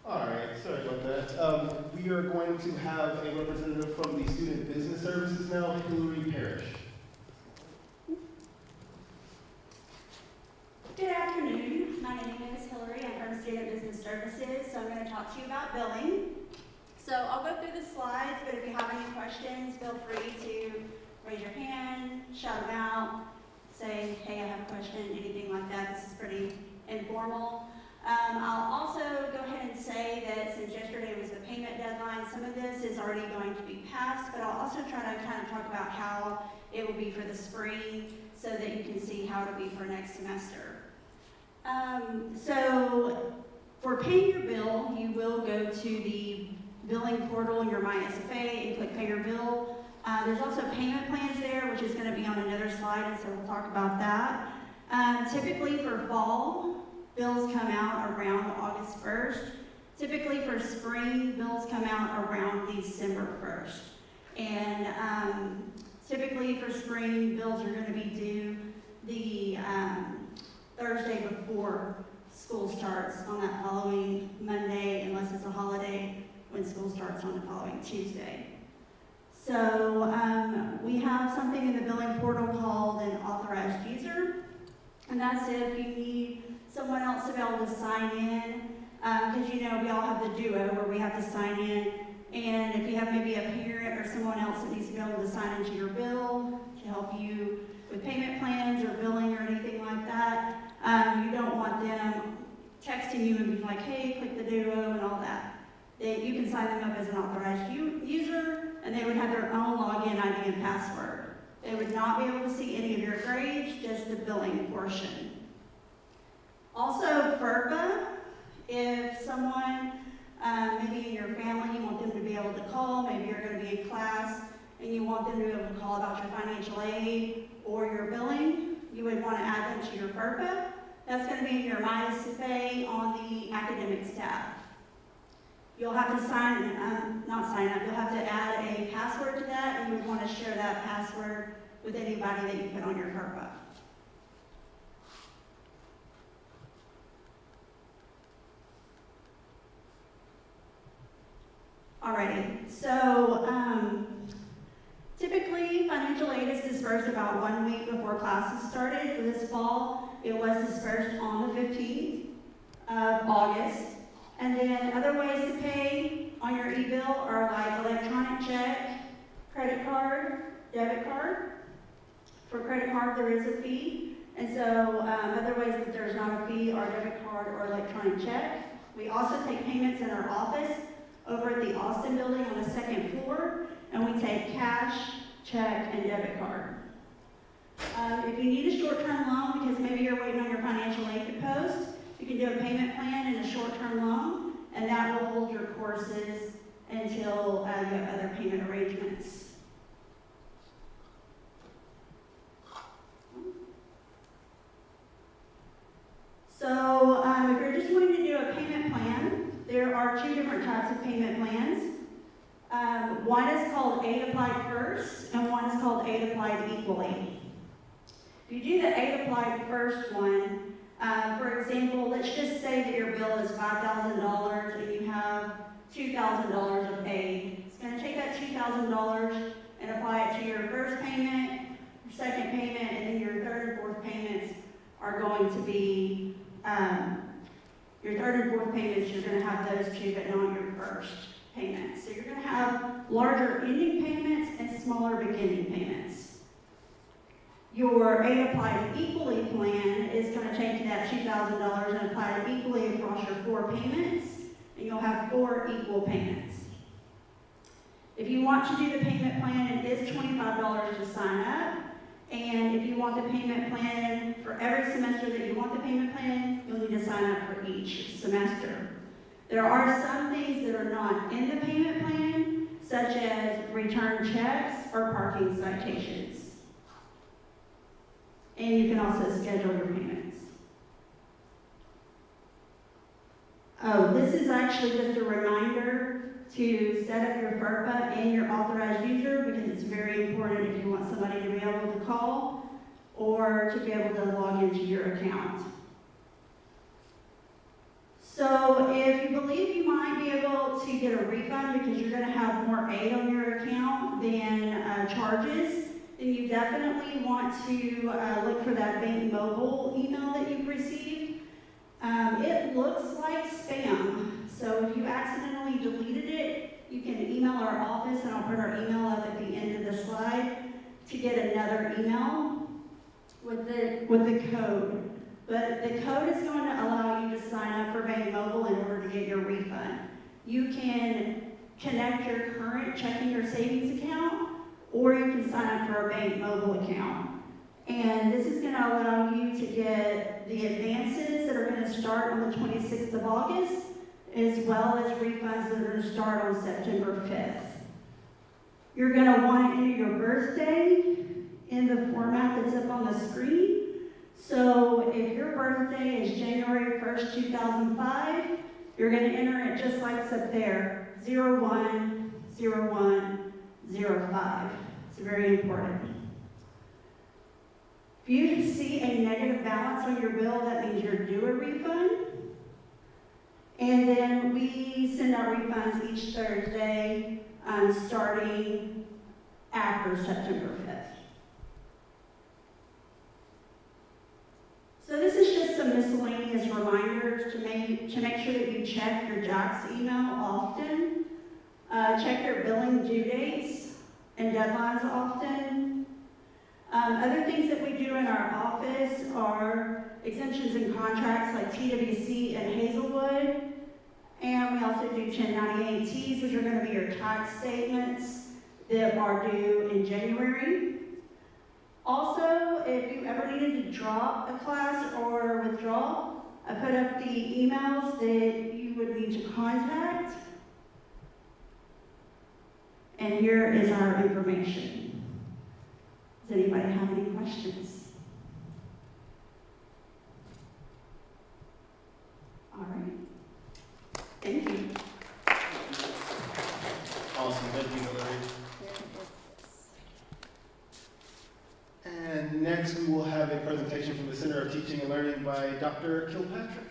All right, sorry about that. We are going to have a representative from the Student Business Services now, Hillary Parrish. Good afternoon. My name is Hillary. I'm from Student Business Services, so I'm going to talk to you about billing. So I'll go through the slides, but if you have any questions, feel free to raise your hand, shout them out, say, hey, I have a question, anything like that. This is pretty informal. I'll also go ahead and say that since yesterday was the payment deadline, some of this is already going to be passed, but I'll also try to kind of talk about how it will be for the spring so that you can see how it'll be for next semester. So for paying your bill, you will go to the billing portal in your MySFA and click Pay Your Bill. There's also payment plans there, which is going to be on another slide, and so we'll talk about that. Typically for fall, bills come out around August 1st. Typically for spring, bills come out around December 1st. And typically for spring, bills are going to be due the Thursday before school starts on that following Monday, unless it's a holiday, when school starts on the following Tuesday. So we have something in the billing portal called an authorized user, and that's if you need someone else to be able to sign in, because you know we all have the duo where we have to sign in, and if you have maybe a parent or someone else that needs to be able to sign into your bill to help you with payment plans or billing or anything like that, you don't want them texting you and being like, hey, click the duo and all that. You can sign them up as an authorized user, and they would have their own login ID and password. They would not be able to see any of your grades, just the billing portion. Also, FERPA, if someone, maybe in your family, you want them to be able to call, maybe you're going to be in class, and you want them to be able to call about your financial aid or your billing, you would want to add them to your FERPA. That's going to be in your MySFA on the academics tab. You'll have to not sign up, you'll have to add a password to that, and you would want to share that password with anybody that you put on your FERPA. Alrighty, so typically financial aid is dispersed about 1 week before classes started. For this fall, it was dispersed on the 15th of August. And then other ways to pay on your e-bill are like electronic check, credit card, debit card. For credit card, there is a fee. And so other ways that there's not a fee are debit card or electronic check. We also take payments in our office over at the Austin building on the second floor, and we take cash, check, and debit card. If you need a short-term loan because maybe you're waiting on your financial aid to post, you can do a payment plan and a short-term loan, and that will hold your courses until you have other payment arrangements. So if you're just wanting to do a payment plan, there are two different types of payment plans. One is called Aid Applied First, and one is called Aid Applied Equally. If you do the Aid Applied First one, for example, let's just say that your bill is $5,000 and you have $2,000 of aid. It's going to take that $2,000 and apply it to your first payment, your second payment, and then your third and fourth payments are going to be, your third and fourth payments, you're going to have those two, but not your first payments. So you're going to have larger ending payments and smaller beginning payments. Your Aid Applied Equally plan is going to take that $2,000 and apply it equally across your 4 payments, and you'll have 4 equal payments. If you want to do the payment plan, it is $25 to sign up, and if you want the payment plan for every semester that you want the payment plan, you'll need to sign up for each semester. There are some things that are not in the payment plan, such as return checks or parking citations. And you can also schedule your payments. Oh, this is actually just a reminder to set up your FERPA and your authorized user, because it's very important if you want somebody to be able to call or to be able to log into your account. So So if you believe you might be able to get a refund because you're going to have more aid on your account than charges, then you definitely want to look for that Bank Mobile email that you've received. It looks like spam, so if you accidentally deleted it, you can email our office, and I'll put our email up at the end of the slide to get another email with the code. But the code is going to allow you to sign up for Bank Mobile in order to get your refund. You can connect your current checking or savings account, or you can sign up for a Bank Mobile account. And this is going to allow you to get the advances that are going to start on the 26th of August, as well as refunds that are going to start on September 5th. You're going to want to enter your birthday in the format that's up on the screen. So if your birthday is January 1st, 2005, you're going to enter it just like it's up there, 010105. It's very important. If you see a negative balance on your bill, that means you're due a refund. And then we send out refunds each Thursday, starting after September 5th. So this is just some miscellaneous reminders to make sure that you check your JAX email often, check your billing due dates and deadlines often. Other things that we do in our office are exemptions and contracts like TWC and Hazelwood. And we also do 1098-Ts, which are going to be your tax statements that are due in January. Also, if you ever needed to drop a class or withdraw, I put up the emails that you would need to contact. And here is our information. Does anybody have any questions? All right. Thank you. Awesome, thank you, Hillary. And next we will have a presentation from the Center of Teaching and Learning by Dr. Kilpatrick.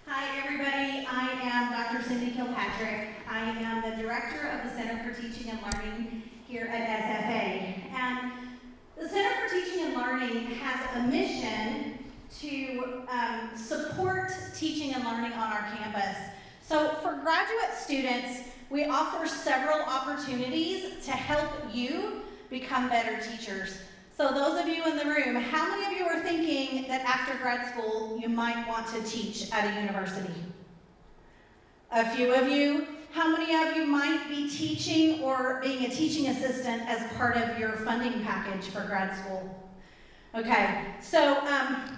Hi everybody, I am Dr. Cindy Kilpatrick. I am the Director of the Center for Teaching and Learning here at SFA. And the Center for Teaching and Learning has a mission to support teaching and learning on our campus. So for graduate students, we offer several opportunities to help you become better teachers. So those of you in the room, how many of you are thinking that after grad school you might want to teach at a university? A few of you. How many of you might be teaching or being a teaching assistant as part of your funding package for grad school? Okay, so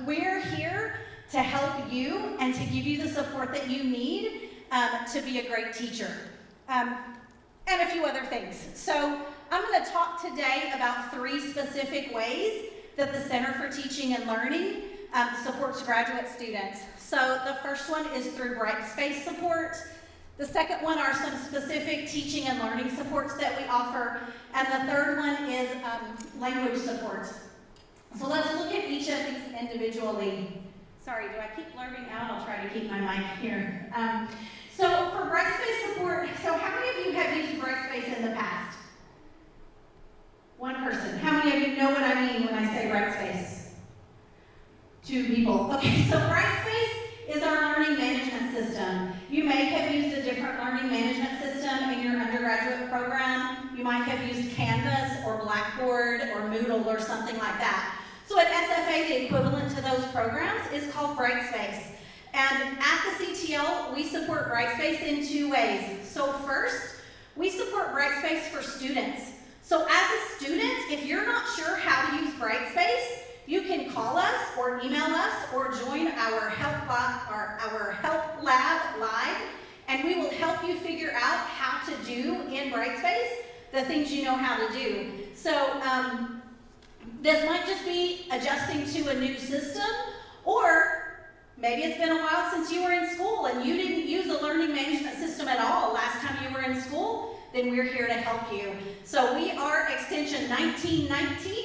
we're here to help you and to give you the support that you need to be a great teacher. And a few other things. So I'm going to talk today about 3 specific ways that the Center for Teaching and Learning supports graduate students. So the first one is through Brightspace support. The second one are some specific teaching and learning supports that we offer. And the third one is language support. So let's look at each of these individually. Sorry, do I keep blurting out? I'll try to keep my mic here. So for Brightspace support, so how many of you have used Brightspace in the past? One person. How many of you know what I mean when I say Brightspace? 2 people. Okay, so Brightspace is our learning management system. You may have used a different learning management system in your undergraduate program. You might have used Canvas or Blackboard or Moodle or something like that. So at SFA, the equivalent to those programs is called Brightspace. And at the CTL, we support Brightspace in 2 ways. So first, we support Brightspace for students. So as a student, if you're not sure how to use Brightspace, you can call us or email us or join our help lab live, and we will help you figure out how to do in Brightspace the things you know how to do. So this might just be adjusting to a new system, or maybe it's been a while since you were in school and you didn't use a learning management system at all last time you were in school. then we're here to help you. So we are extension 1919.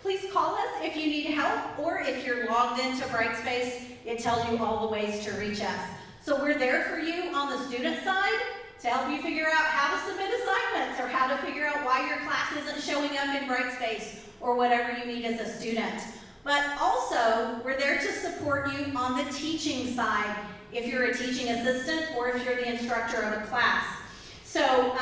Please call us if you need help, or if you're logged into Brightspace, it tells you all the ways to reach us. So we're there for you on the student side to help you figure out how to submit assignments, or how to figure out why your class isn't showing up in Brightspace, or whatever you need as a student. But also, we're there to support you on the teaching side, if you're a teaching assistant or if you're the instructor of a class. So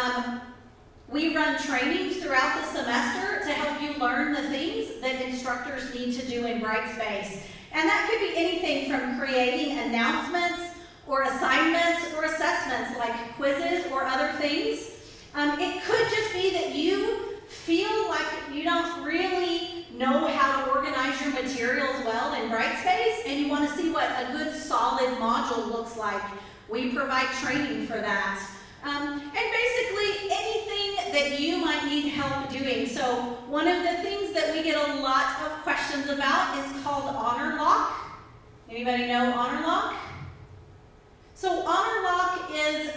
we run trainings throughout the semester to help you learn the things that instructors need to do in Brightspace. And that could be anything from creating announcements or assignments or assessments like quizzes or other things. It could just be that you feel like you don't really know how to organize your materials well in Brightspace, and you want to see what a good solid module looks like. We provide training for that. And basically anything that you might need help doing. So one of the things that we get a lot of questions about is called Honor Lock. Anybody know Honor Lock? So Honor Lock is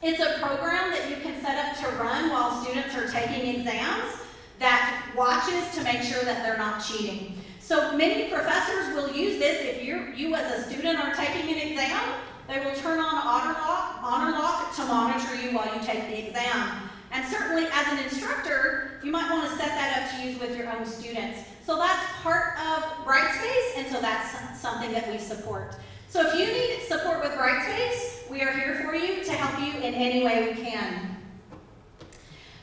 it's a program that you can set up to run while students are taking exams that watches to make sure that they're not cheating. So many professors will use this. If you as a student are taking an exam, they will turn on Honor Lock to monitor you while you take the exam. And certainly as an instructor, you might want to set that up to use with your own students. So that's part of Brightspace, and so that's something that we support. So if you need support with Brightspace, we are here for you to help you in any way we can.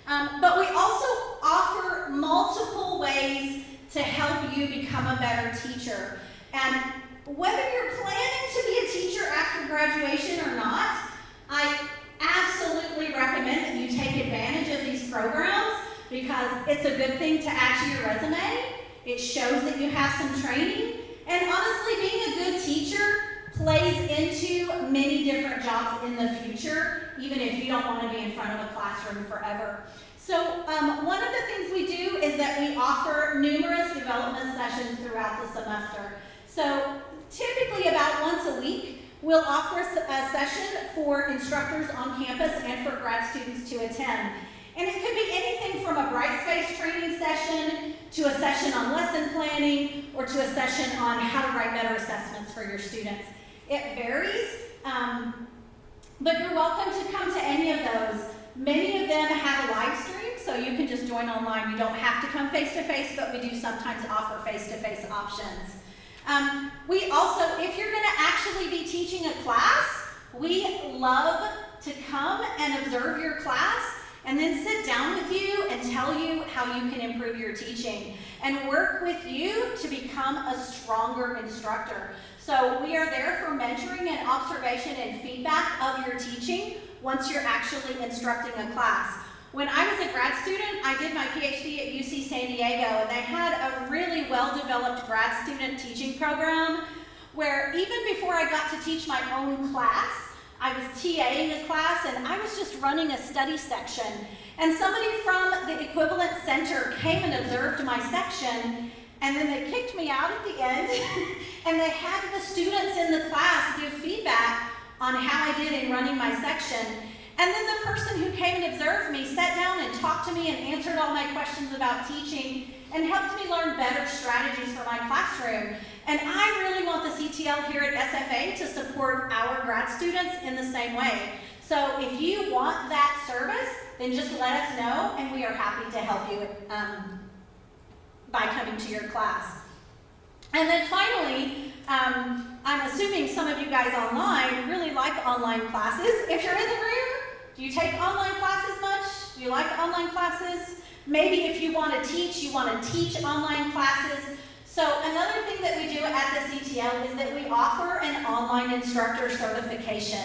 But we also offer multiple ways to help you become a better teacher. And whether you're planning to be a teacher after graduation or not, I absolutely recommend that you take advantage of these programs, because it's a good thing to add to your resume. It shows that you have some training. And honestly, being a good teacher plays into many different jobs in the future, even if you don't want to be in front of a classroom forever. So one of the things we do is that we offer numerous development sessions throughout the semester. So typically about once a week, we'll offer a session for instructors on campus and for grad students to attend. And it could be anything from a Brightspace training session to a session on lesson planning, or to a session on how to write better assessments for your students. It varies, but you're welcome to come to any of those. Many of them have a live stream, so you can just join online. You don't have to come face-to-face, but we do sometimes offer face-to-face options. We also, if you're going to actually be teaching a class, we love to come and observe your class and then sit down with you and tell you how you can improve your teaching and work with you to become a stronger instructor. So we are there for mentoring and observation and feedback of your teaching once you're actually instructing a class. When I was a grad student, I did my PhD at UC San Diego, and they had a really well-developed grad student teaching program where even before I got to teach my own class, I was TAing a class and I was just running a study section. And somebody from the equivalent center came and observed my section, and then they kicked me out at the end and they had the students in the class give feedback on how I did in running my section. And then the person who came and observed me sat down and talked to me and answered all my questions about teaching and helped me learn better strategies for my classroom. And I really want the CTL here at SFA to support our grad students in the same way. So if you want that service, then just let us know, and we are happy to help you by coming to your class. And then finally, I'm assuming some of you guys online really like online classes. If you're in the room, do you take online classes much? Do you like online classes? Maybe if you want to teach, you want to teach online classes. So another thing that we do at the CTL is that we offer an online instructor certification.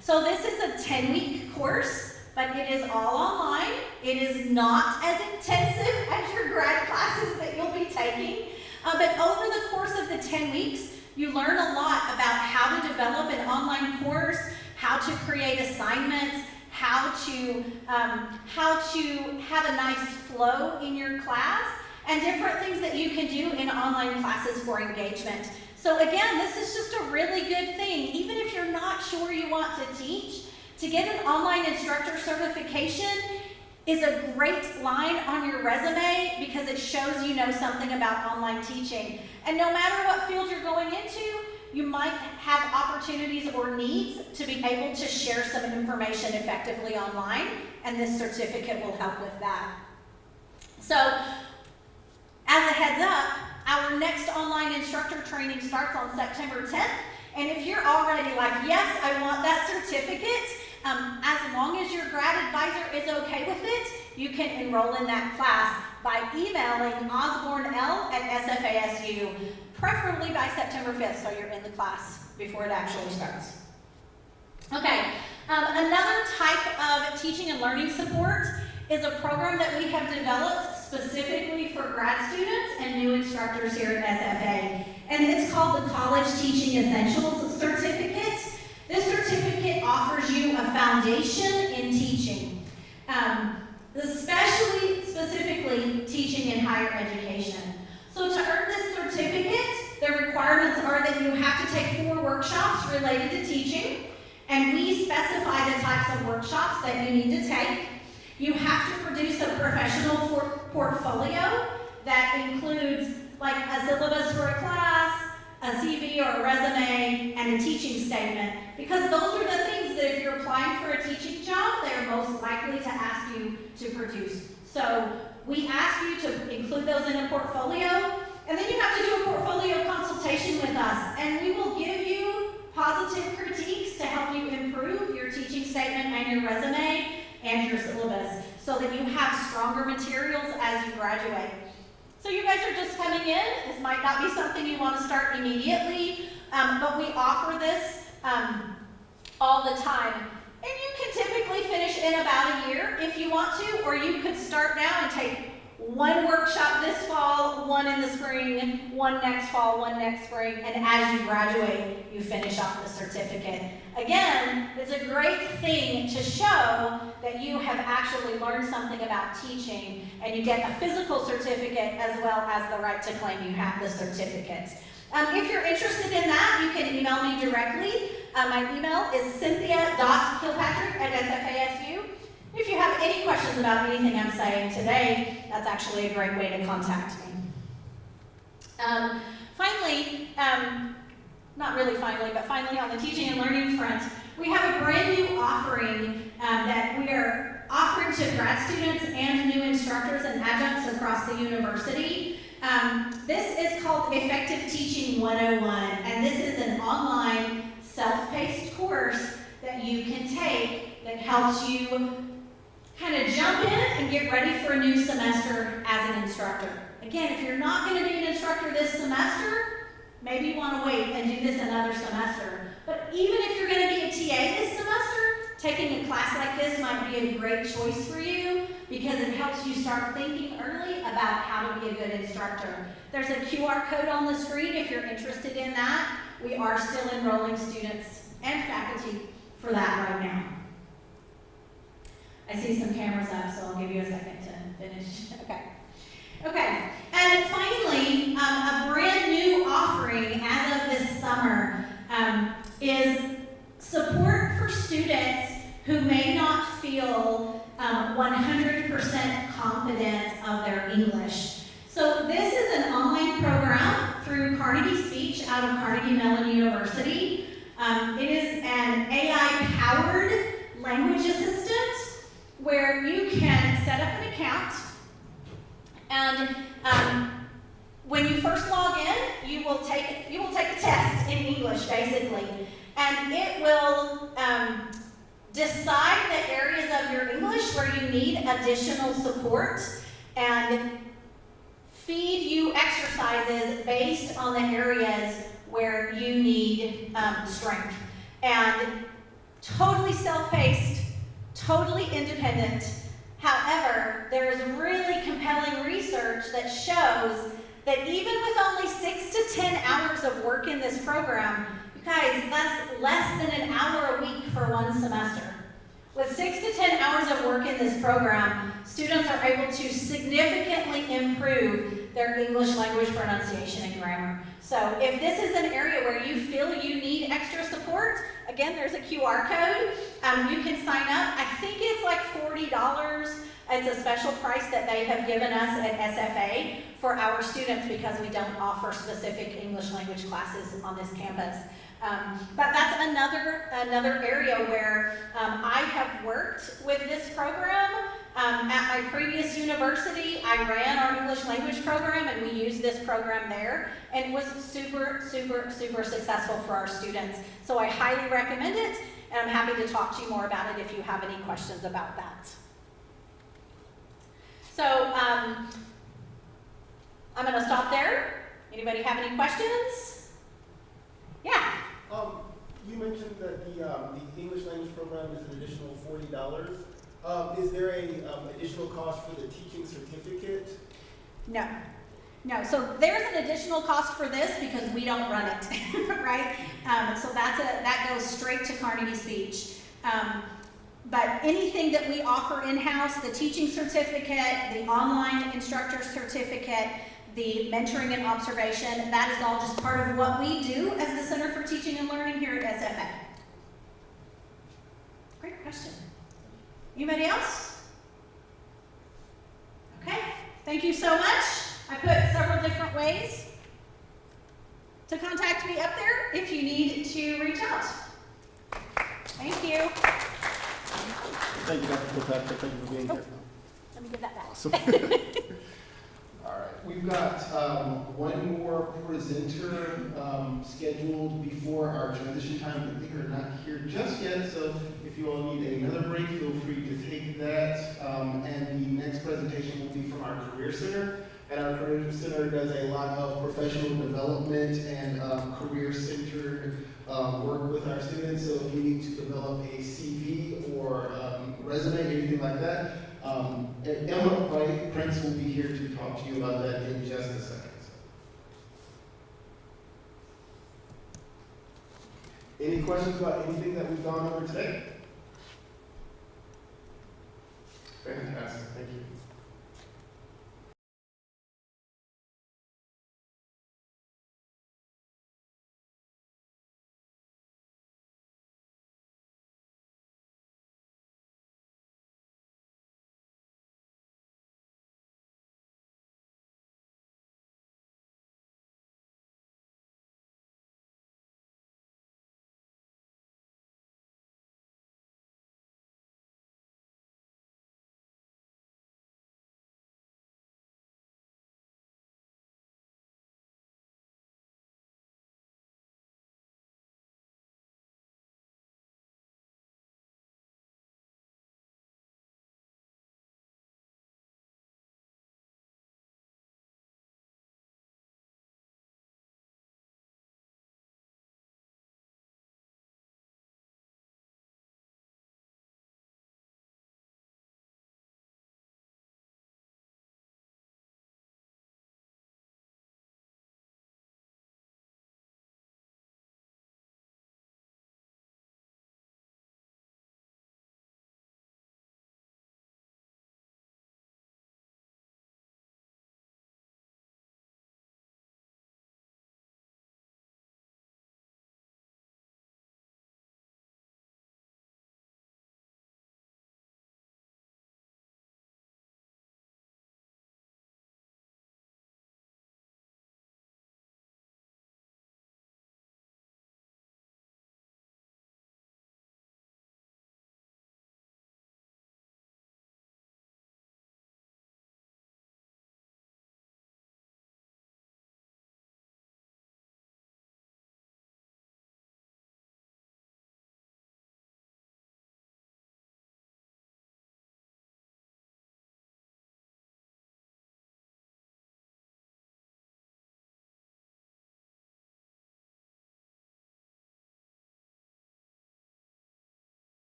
So this is a 10-week course, but it is all online. It is not as intensive as your grad classes that you'll be taking. But over the course of the 10 weeks, you learn a lot about how to develop an online course, how to create assignments, how to have a nice flow in your class, and different things that you can do in online classes for engagement. So again, this is just a really good thing. Even if you're not sure you want to teach, To get an online instructor certification is a great line on your resume because it shows you know something about online teaching. And no matter what field you're going into, you might have opportunities or needs to be able to share some information effectively online, and this certificate will help with that. So, as a heads up, our next online instructor training starts on September 10th, and if you're already like, yes, I want that certificate, as long as your grad advisor is okay with it, you can enroll in that class by emailing osbornel@sfasu, preferably by September 5th, so you're in the class before it actually starts. Okay, another type of teaching and learning support is a program that we have developed specifically for grad students and new instructors here at SFA, and it's called the College Teaching Essentials Certificate. This certificate offers you a foundation in teaching, specifically teaching in higher education. So to earn this certificate, the requirements are that you have to take 4 workshops related to teaching, and we specify the types of workshops that you need to take. You have to produce a professional portfolio that includes like a syllabus for a class, a CV or a resume, and a teaching statement, because those are the things that if you're applying for a teaching job, they're most likely to ask you to produce. So we ask you to include those in a portfolio, and then you have to do a portfolio consultation with us, and we will give you positive critiques to help you improve your teaching statement and your resume and your syllabus so that you have stronger materials as you graduate. So you guys are just coming in. This might not be something you want to start immediately, but we offer this all the time. And you can typically finish in about a year if you want to, or you could start now and take 1 workshop this fall, 1 in the spring, 1 next fall, 1 next spring, and as you graduate, you finish off the certificate. Again, it's a great thing to show that you have actually learned something about teaching, and you get a physical certificate as well as the right to claim you have the certificate. If you're interested in that, you can email me directly. My email is cynthia.kilpatrick@sfasu. If you have any questions about anything I'm saying today, that's actually a great way to contact me. Finally, not really finally, but finally on the teaching and learning front, we have a brand new offering that we are offering to grad students and new instructors and adjuncts across the university. This is called Effective Teaching 101, and this is an online self-paced course that you can take that helps you kind of jump in and get ready for a new semester as an instructor. Again, if you're not going to be an instructor this semester, maybe you want to wait and do this another semester. But even if you're going to be a TA this semester, taking a class like this might be a great choice for you because it helps you start thinking early about how to be a good instructor. There's a QR code on the screen if you're interested in that. We are still enrolling students and faculty for that right now. I see some cameras up, so I'll give you a second to finish. Okay. And finally, a brand new offering as of this summer is support for students who may not feel 100% confident of their English. So this is an online program through Carnegie Speech out of Carnegie Mellon University. It is an AI-powered language assistant where you can set up an account, and when you first log in, you will take a test in English, basically, and it will decide the areas of your English where you need additional support and feed you exercises based on the areas where you need strength. And totally self-paced, totally independent. However, there is really compelling research that shows that even with only 6 to 10 hours of work in this program, you guys, that's less than an hour a week for one semester. With 6 to 10 hours of work in this program, students are able to significantly improve their English language pronunciation and grammar. So if this is an area where you feel you need extra support, Again, there's a QR code. You can sign up. I think it's like $40. It's a special price that they have given us at SFA for our students because we don't offer specific English language classes on this campus. But that's another area where I have worked with this program. At my previous university, I ran our English language program, and we used this program there, and it was super, super, super successful for our students. So I highly recommend it, and I'm happy to talk to you more about it if you have any questions about that. So I'm going to stop there. Anybody have any questions? Yeah. You mentioned that the English language program is an additional $40. Is there a additional cost for the teaching certificate? No. No, so there's an additional cost for this because we don't run it, right? So that goes straight to Carnegie Speech. But anything that we offer in-house, the teaching certificate, the online instructor certificate, the mentoring and observation, that is all just part of what we do as the Center for Teaching and Learning here at SFA. Great question. Anybody else? Okay, thank you so much. I put several different ways to contact me up there if you need to reach out. Thank you. Thank you, Dr. Kilpatrick. Thank you for being here. Let me give that back. Awesome. All right, we've got one more presenter scheduled before our transition time, but they are not here just yet, so if you all need another break, feel free to take that. And the next presentation will be from our Career Center. And our Career Center does a lot of professional development and career-centered work with our students. So if you need to develop a CV or resume, anything like that, Emma Prince will be here to talk to you about that in just a second. Any questions about anything that we've gone over today? Fantastic, thank you.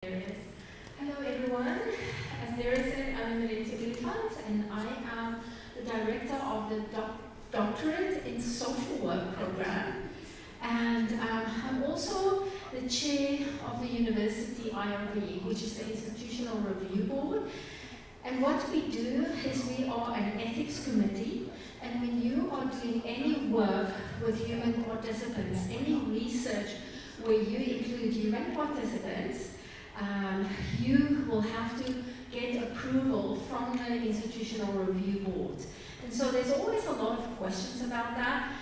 Hello everyone, as Dara said, I'm Melissa Gilfant and I am the director of the Doctorate in Social Work program, and I'm also the chair of the University IRB, which is the Institutional Review Board. And what we do is we are an ethics committee, and when you are doing any work with human participants, any research where you include human participants, you will have to get approval from the Institutional Review Board. And so there's always a lot of questions about that.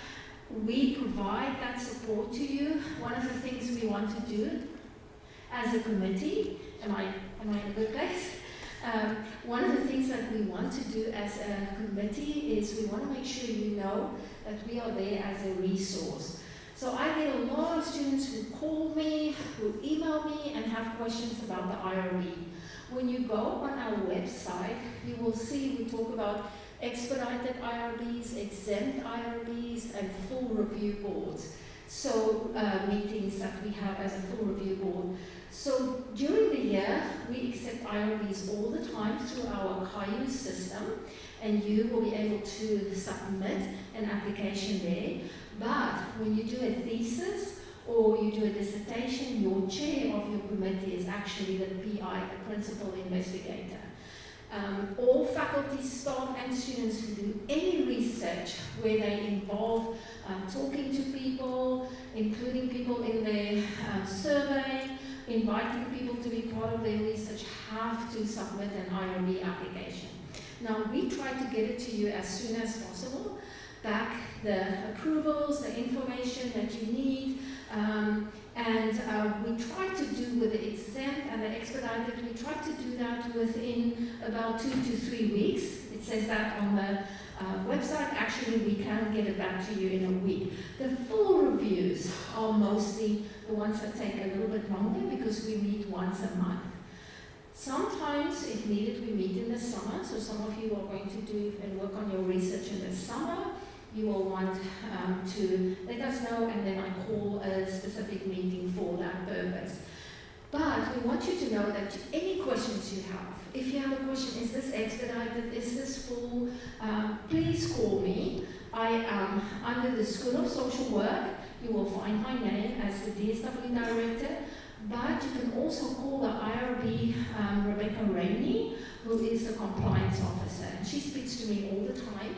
We provide that support to you. One of the things we want to do as a committee, am I in a good place? One of the things that we want to do as a committee is we want to make sure you know that we are there as a resource. So I get a lot of students who call me, who email me, and have questions about the IRB. When you go on our website, you will see we talk about expedited IRBs, exempt IRBs, and full review boards. So meetings that we have as a full review board. So during the year, we accept IRBs all the time through our Caillou system, and you will be able to submit an application there. But when you do a thesis or you do a dissertation, your chair of your committee is actually the PI, the principal investigator. All faculty, staff, and students who do any research where they involve talking to people, including people in their survey, inviting people to be part of their research, have to submit an IRB application. Now, we try to get it to you as soon as possible, back the approvals, the information that you need, and we try to do with the exempt and the expedited, we try to do that within about 2 to 3 weeks. It says that on the website. Actually, we can get it back to you in a week. The full reviews are mostly the ones that take a little bit longer because we meet once a month. Sometimes, if needed, we meet in the summer. So some of you are going to do and work on your research in the summer. You will want to let us know, and then I call a specific meeting for that purpose. But we want you to know that any questions you have, if you have a question, is this expedited, is this full, please call me. I am under the School of Social Work. You will find my name as the DSW Director, but you can also call the IRB, Rebecca Rainey, who is the Compliance Officer, and she speaks to me all the time.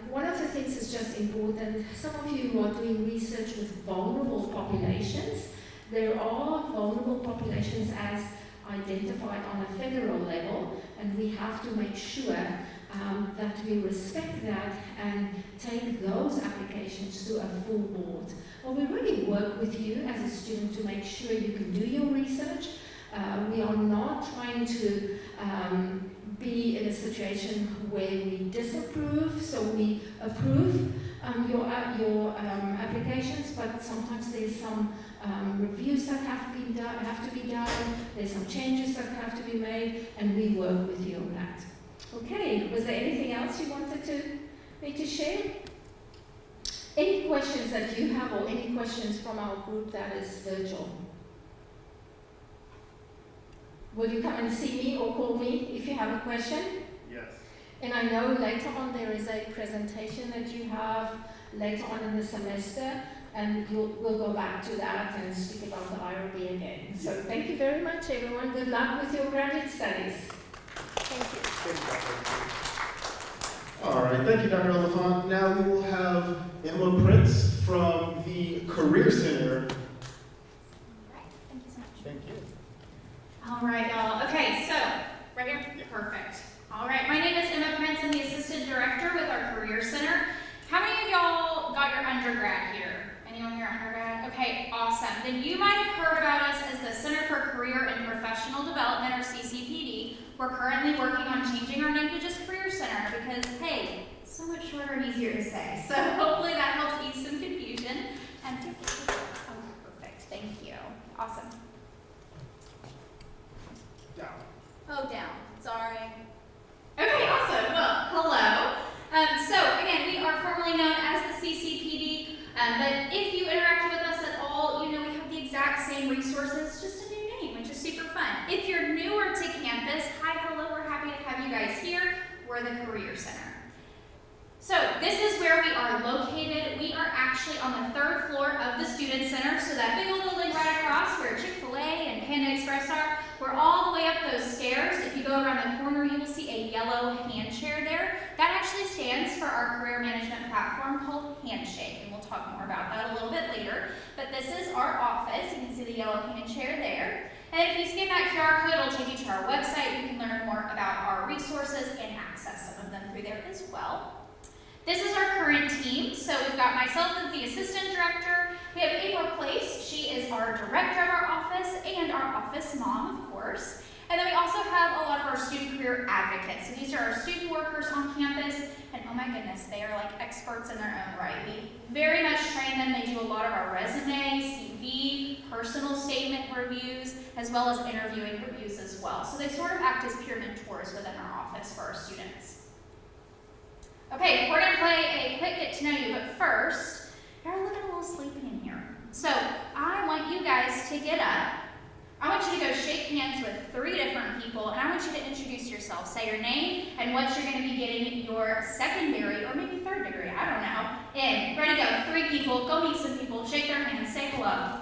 One of the things is just important, some of you who are doing research with vulnerable populations, there are vulnerable populations as identified on a federal level, and we have to make sure that we respect that and take those applications to a full board. Well, we really work with you as a student to make sure you can do your research. We are not trying to be in a situation where we disapprove, so we approve your applications, but sometimes there's some reviews that have to be done, there's some changes that have to be made, and we work with you on that. Okay, was there anything else you wanted me to share? Any questions that you have, or any questions from our group that is virtual? Will you come and see me or call me if you have a question? Yes. And I know later on there is a presentation that you have later on in the semester, and we'll go back to that and speak about the IRB again. So thank you very much, everyone. Good luck with your graduate studies. Thank you. All right, thank you, Dr. Oliphant. Now we will have Emma Prince from the Career Center. Thank you so much. Thank you. All right, y'all. Okay, so, right here? Perfect. All right, my name is Emma Prince. I'm the Assistant Director with our Career Center. How many of y'all got your undergrad here? Anyone here undergrad? Okay, awesome. Then you might have heard about us as the Center for Career and Professional Development, or CCPD. We're currently working on changing our name to just Career Center because, hey, so much shorter and easier to say. So hopefully that helps ease some confusion. And oh, perfect. Thank you. Awesome. Down. Oh, down. Sorry. Okay, awesome. Well, hello. So again, we are formerly known as the CCPD, but if you interact with us at all, you know we have the exact same resources, just a new name, which is super Career Center. So this is where we are located. We are actually on the 3rd floor of the Student Center, so that big old building right across where Chick-fil-A and Panda Express are, we're all the way up those stairs. If you go around the corner, you will see a yellow hand chair there. That actually stands for our career management platform called Handshake, and we'll talk more about that a little bit later. But this is our office. You can see the yellow hand chair there. And if you scan that QR code, it'll take you to our website. You can learn more about our resources and access some of them through there as well. This is our current team. So we've got myself as the assistant director. We have April Place. She is our director of our office and our office mom, of course. And then we also have a lot of our student career advocates. So these are our student workers on campus. And oh my goodness, they are like experts in their own right. We very much train them. They do a lot of our resume, CV, personal statement reviews, as well as interviewing reviews as well. So they sort of act as peer mentors within our office for our students. Okay, we're gonna play a quick get to know you, but first, you're looking a little sleepy in here. So I want you guys to get up. I want you to go shake hands with 3 different people, and I want you to introduce yourself. Say your name and what you're gonna be getting your secondary or maybe 3rd degree, I don't know, in. Ready to go, 3 people, go meet some people, shake their hands, say hello.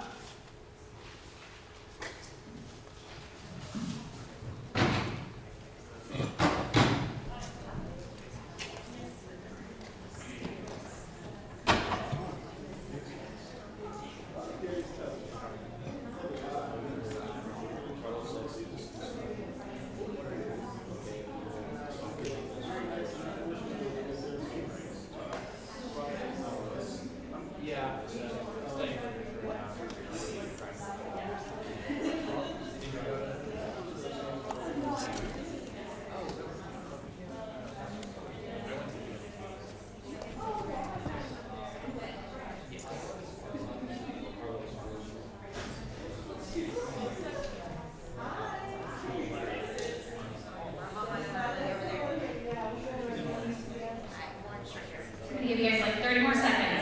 I'm gonna give you guys like 30 more seconds.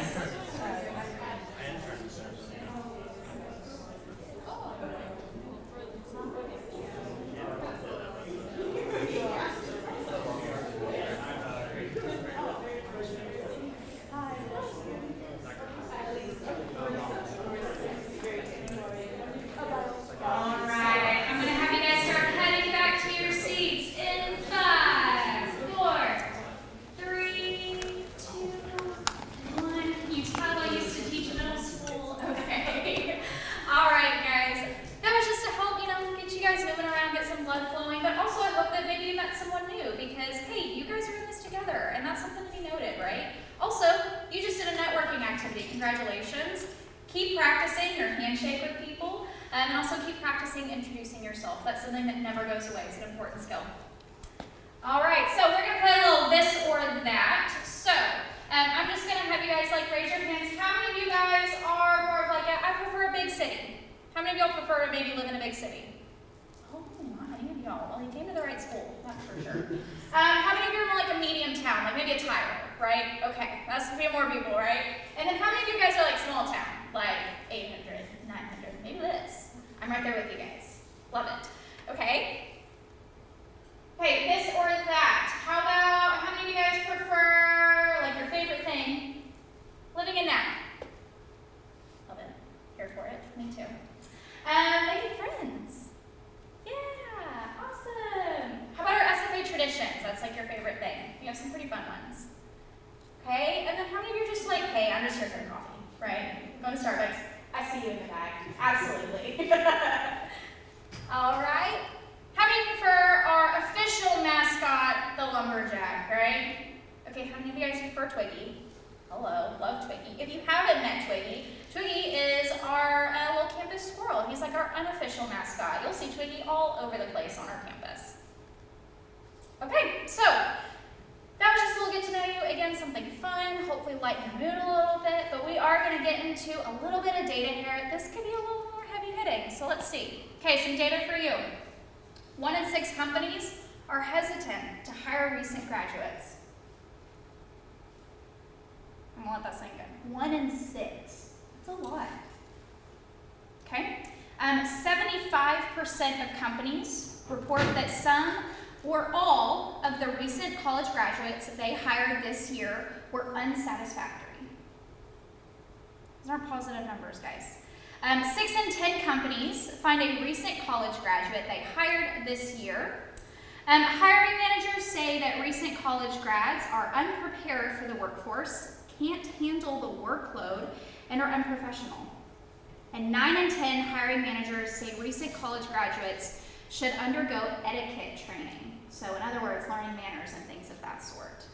Congratulations. Keep practicing your handshake with people, and also keep practicing introducing yourself. That's something that never goes away. It's an important skill. All right, so we're going to play a little this or that. So I'm just going to have you guys like raise your hands. How many of you guys are more of like, I prefer a big city? How many of y'all prefer to maybe live in a big city? Oh, not any of y'all. Well, you came to the right school, that's for sure. How many of you are more like a medium town, like maybe a Tyler, right? Okay, that's a few more people, right? And then how many of you guys are like small town, like 800, 900, maybe this? I'm right there with you guys. Love it. Okay. Okay, this or that. How about, how many of you guys prefer, like your favorite thing, living in Napa? Love it. Here for it. Me too. Making friends. Yeah, awesome. How about our SFA traditions? That's like your favorite thing. We have some pretty fun ones. Okay, and then how many of you are just like, hey, I'm just here for coffee, right? Go to Starbucks. I see you in the back. Absolutely. All right. How many prefer our official mascot, the lumberjack, right? Okay, how many of you guys prefer Twiggy? Hello, love Twiggy. If you haven't met Twiggy, Twiggy is our little campus squirrel. He's like our unofficial mascot. You'll see Twiggy all over the place on our campus. Okay, so that was just a little get to know you. Again, something fun, hopefully lighten the mood a little bit, but we are gonna get into a little bit of data here. This could be a little more heavy hitting, so let's see. Okay, some data for you. 1 in 6 companies are hesitant to hire recent graduates. I'm gonna let that sink in. 1 in 6, that's a lot. Okay, 75% of companies report that some or all of the recent college graduates they hired this year were unsatisfactory. Those aren't positive numbers, guys. 6 in 10 companies find a recent college graduate they hired this year. Hiring managers say that recent college grads are unprepared for the workforce, can't handle the workload, and are unprofessional. And 9 in 10 hiring managers say recent college graduates should undergo etiquette training. So in other words, learning manners and things of that sort.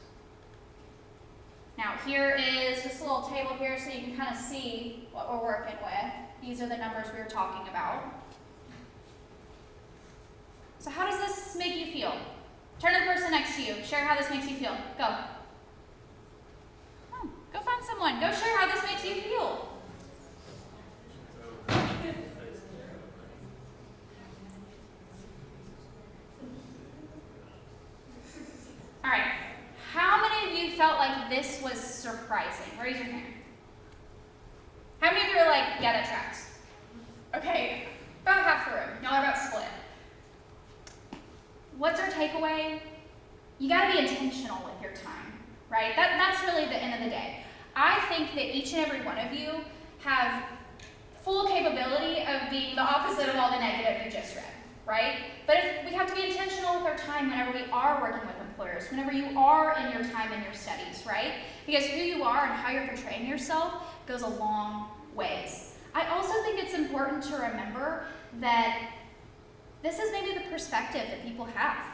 Now here is just a little table here so you can kind of see what we're working with. These are the numbers we were talking about. So how does this make you feel? Turn to the person next to you. Share how this makes you feel. Go. Oh, go find someone. Go share how this makes you feel. All right. How many of you felt like this was surprising? Raise your hand. How many of you are like, yeah, that tracks? Okay, about half the room. Y'all are about split. What's our takeaway? You gotta be intentional with your time, right? That's really the end of the day. I think that each and every one of you have full capability of being the opposite of all the negative you just read, right? But if we have to be intentional with our time whenever we are working with employers, whenever you are in your time in your studies, right? Because who you are and how you're portraying yourself goes a long ways. I also think it's important to remember that this is maybe the perspective that people have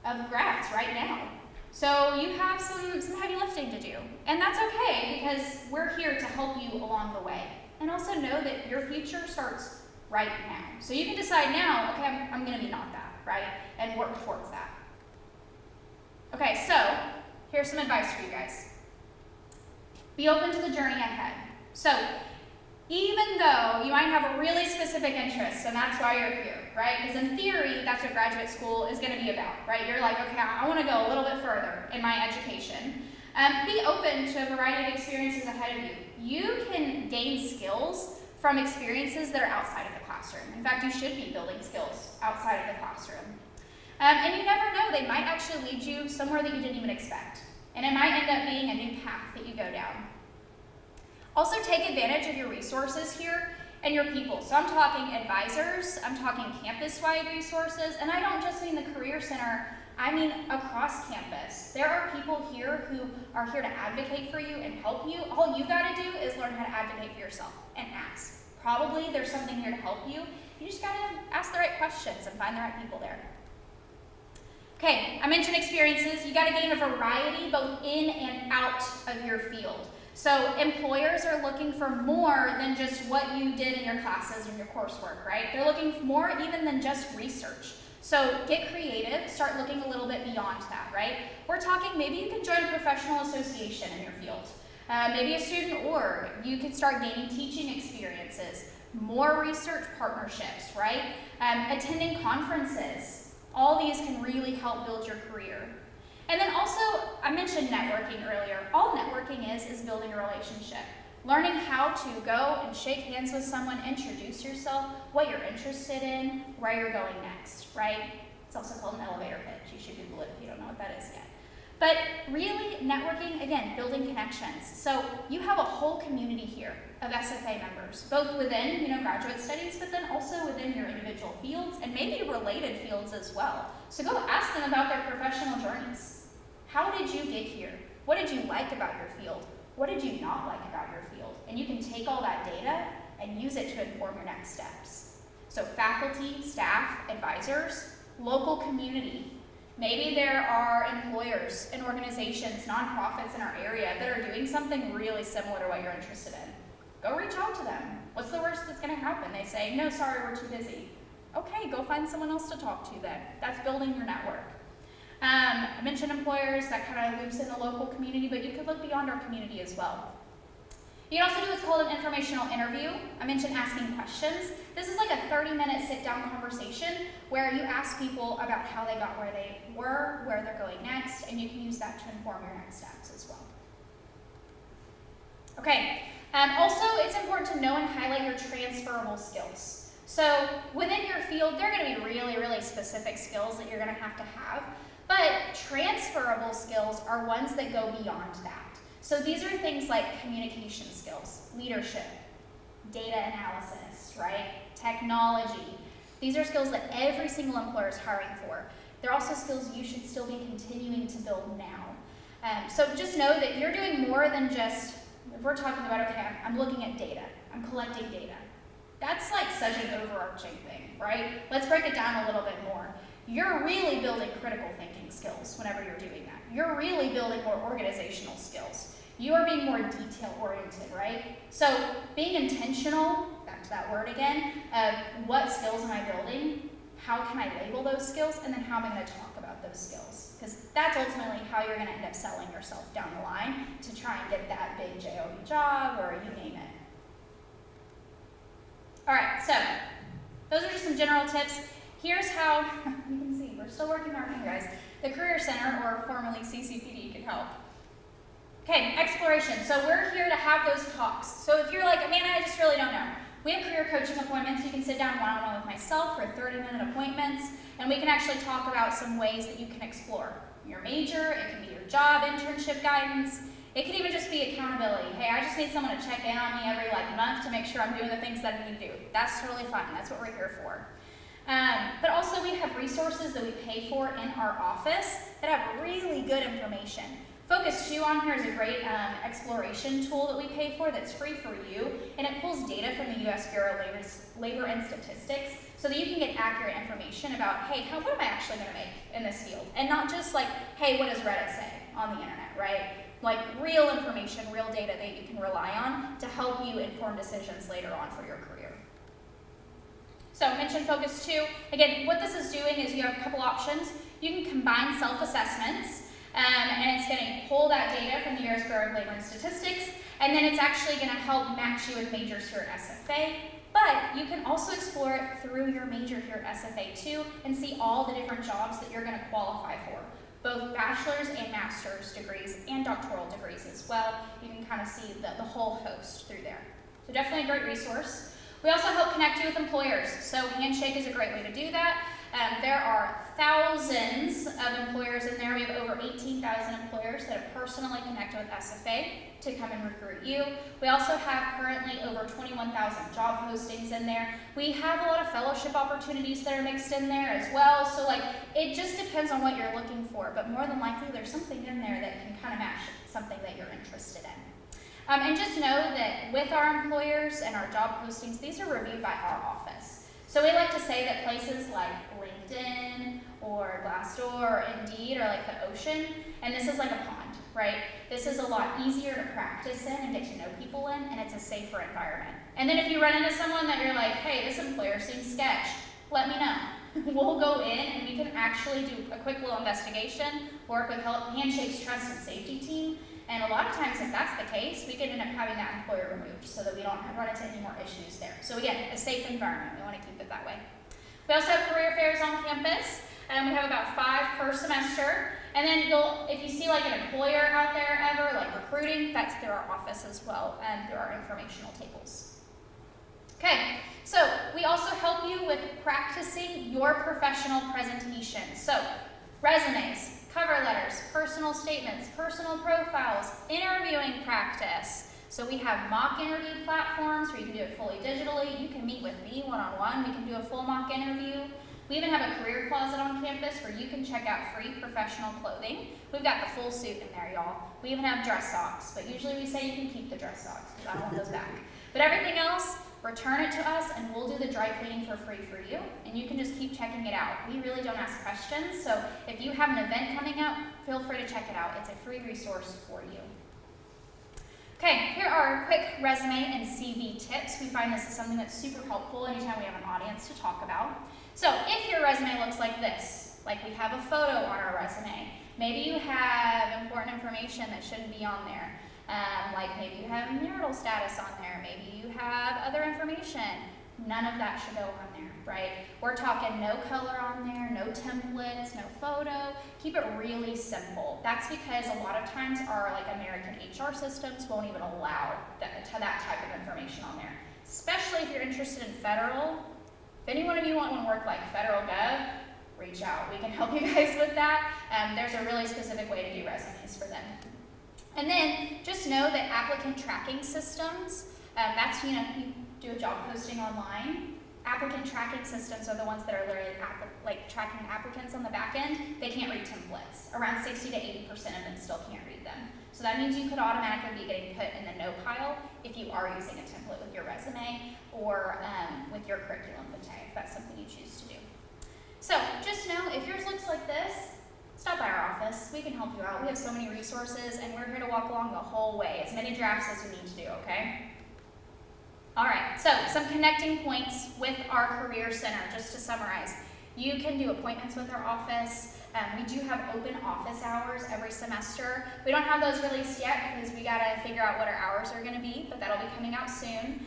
of grads right now. So you have some heavy lifting to do, and that's okay because we're here to help you along the way. And also know that your future starts right now. So you can decide now, okay, I'm gonna be not that, right? And work towards that. Okay, so here's some advice for you guys. Be open to the journey ahead. So even though you might have a really specific interest, and that's why you're here, right? Because in theory, that's what graduate school is gonna be about, right? You're like, okay, I wanna go a little bit further in my education. Be open to a variety of experiences ahead of you. You can gain skills from experiences that are outside of the classroom. In fact, you should be building skills outside of the classroom. And you never know, they might actually lead you somewhere that you didn't even expect. And it might end up being a new path that you go down. Also take advantage of your resources here and your people. So I'm talking advisors, I'm talking campus-wide resources, and I don't just mean the Career Center, I mean across campus. There are people here who are here to advocate for you and help you. All you gotta do is learn how to advocate for yourself and ask. Probably there's something here to help you. You just gotta ask the right questions and find the right people there. Okay, I mentioned experiences. You gotta gain a variety both in and out of your field. So employers are looking for more than just what you did in your classes and your coursework, right? They're looking for more even than just research. So get creative, start looking a little bit beyond that, right? We're talking maybe you can join a professional association in your field. Maybe a student org. You can start gaining teaching experiences, more research partnerships, right? Attending conferences. All these can really help build your career. And then also, I mentioned networking earlier. All networking is building a relationship. Learning how to go and shake hands with someone, introduce yourself, what you're interested in, where you're going next, right? It's also called an elevator pitch. You should Google it if you don't know what that is yet. But really, networking, again, building connections. So you have a whole community here of SFA members, both within, graduate studies, but then also within your individual fields and maybe related fields as well. So go ask them about their professional journeys. How did you get here? What did you like about your field? What did you not like about your field? And you can take all that data and use it to inform your next steps. So faculty, staff, advisors, local community. Maybe there are employers and organizations, nonprofits in our area that are doing something really similar to what you're interested in. Go reach out to them. What's the worst that's gonna happen? They say, no, sorry, we're too busy. Okay, go find someone else to talk to then. That's building your network. I mentioned employers, that kind of loops in the local community, but you could look beyond our community as well. You can also do what's called an informational interview. I mentioned asking questions. This is like a 30-minute sit-down conversation where you ask people about how they got where they were, where they're going next, and you can use that to inform your next steps as well. Okay, also it's important to know and highlight your transferable skills. So within your field, there are going to be really, really specific skills that you're going to have, but transferable skills are ones that go beyond that. So these are things like communication skills, leadership, data analysis, right? Technology. These are skills that every single employer is hiring for. They're also skills you should still be continuing to build now. So just know that you're doing more than just, if we're talking about, okay, I'm looking at data, I'm collecting data. That's like such an overarching thing, right? Let's break it down a little bit more. You're really building critical thinking skills whenever you're doing that. You're really building more organizational skills. You are being more detail-oriented, right? So being intentional, back to that word again, what skills am I building? How can I label those skills? And then how am I going to talk about those skills? Because that's ultimately how you're going to end up selling yourself down the line to try and get that big JOB job or you name it. All right, so those are just some general tips. Here's how, you can see, we're still working our guys. The Career Center, or formerly CCPD, can help. Okay, exploration. So we're here to have those talks. So if you're like, Amanda, I just really don't know. We have career coaching appointments. You can sit down one-on-one with myself for 30-minute appointments, and we can actually talk about some ways that you can explore your major. It can be your job, internship guidance. It could even just be accountability. Hey, I just need someone to check in on me every month to make sure I'm doing the things that I need to do. That's totally fine. That's what we're here for. But also we have resources that we pay for in our office that have really good information. Focus 2 on here is a great exploration tool that we pay for that's free for you, and it pulls data from the U.S. Bureau of Labor and Statistics so that you can get accurate information about, hey, what am I actually going to make in this field? And not just like, hey, what does Reddit say on the internet, right? Like real information, real data that you can rely on to help you inform decisions later on for your career. So I mentioned Focus 2. Again, what this is doing is you have a couple options. You can combine self-assessments, and it's going to pull that data from the U.S. Bureau of Labor and Statistics, and then it's actually going to help match you with majors here at SFA. But you can also explore it through your major here at SFA too, and see all the different jobs that you're going to qualify for, both bachelor's and master's degrees and doctoral degrees as well. You can kind of see the whole host through there. So definitely a great resource. We also help connect you with employers. So Handshake is a great way to do that. There are thousands of employers in there. We have over 18,000 employers that have personally connected with SFA to come and recruit you. We also have currently over 21,000 job postings in there. We have a lot of fellowship opportunities that are mixed in there as well. So it just depends on what you're looking for, but more than likely there's something in there that can kind of match something that you're interested in. And just know that with our employers and our job postings, these are reviewed by our office. So we like to say that places like LinkedIn or Glassdoor or Indeed are like the ocean, and this is like a pond, right? This is a lot easier to practice in and get to know people in, and it's a safer environment. And then if you run into someone that you're like, hey, this employer seems sketch, let me know. We'll go in and we can actually do a quick little investigation, work with Handshake's trust and safety team, and a lot of times if that's the case, we can end up having that employer removed so that we don't run into any more issues there. So again, a safe environment, we want to keep it that way. We also have career fairs on campus, and we have about 5 per semester. And then if you see an employer out there ever, recruiting, that's through our office as well, and through our informational tables. Okay, so we also help you with practicing your professional presentation. So resumes, cover letters, personal statements, personal profiles, interviewing practice. So we have mock interview platforms where you can do it fully digitally. You can meet with me one-on-one. We can do a full mock interview. We even have a career closet on campus where you can check out free professional clothing. We've got the full suit in there, y'all. We even have dress socks, but usually we say you can keep the dress socks because I don't want those back. But everything else, return it to us and we'll do the dry cleaning for free for you, and you can just keep checking it out. We really don't ask questions, so if you have an event coming up, feel free to check it out. It's a free resource for you. Okay, here are quick resume and CV tips. We find this is something that's super helpful anytime we have an audience to talk about. So if your resume looks like this, like we have a photo on our resume, maybe you have important information that shouldn't be on there. Like maybe you have marital status on there, maybe you have other information. None of that should go on there, right? We're talking no color on there, no templates, no photo. Keep it really simple. That's because a lot of times our American HR systems won't even allow that type of information on there. Especially if you're interested in federal, If any one of you want to work like federal gov, reach out. We can help you guys with that. There's a really specific way to do resumes for them. And then just know that applicant tracking systems, that's, you do a job posting online. Applicant tracking systems are the ones that are literally tracking applicants on the back end. They can't read templates. Around 60 to 80% of them still can't read them. So that means you could automatically be getting put in the no pile if you are using a template with your resume or with your curriculum vitae, if that's something you choose to do. So just know, if yours looks like this, stop by our office. We can help you out. We have so many resources, and we're here to walk along the whole way, as many drafts as we need to do, okay? All right, so some connecting points with our Career Center, just to summarize. You can do appointments with our office. We do have open office hours every semester. We don't have those released yet because we gotta figure out what our hours are gonna be, but that'll be coming out soon.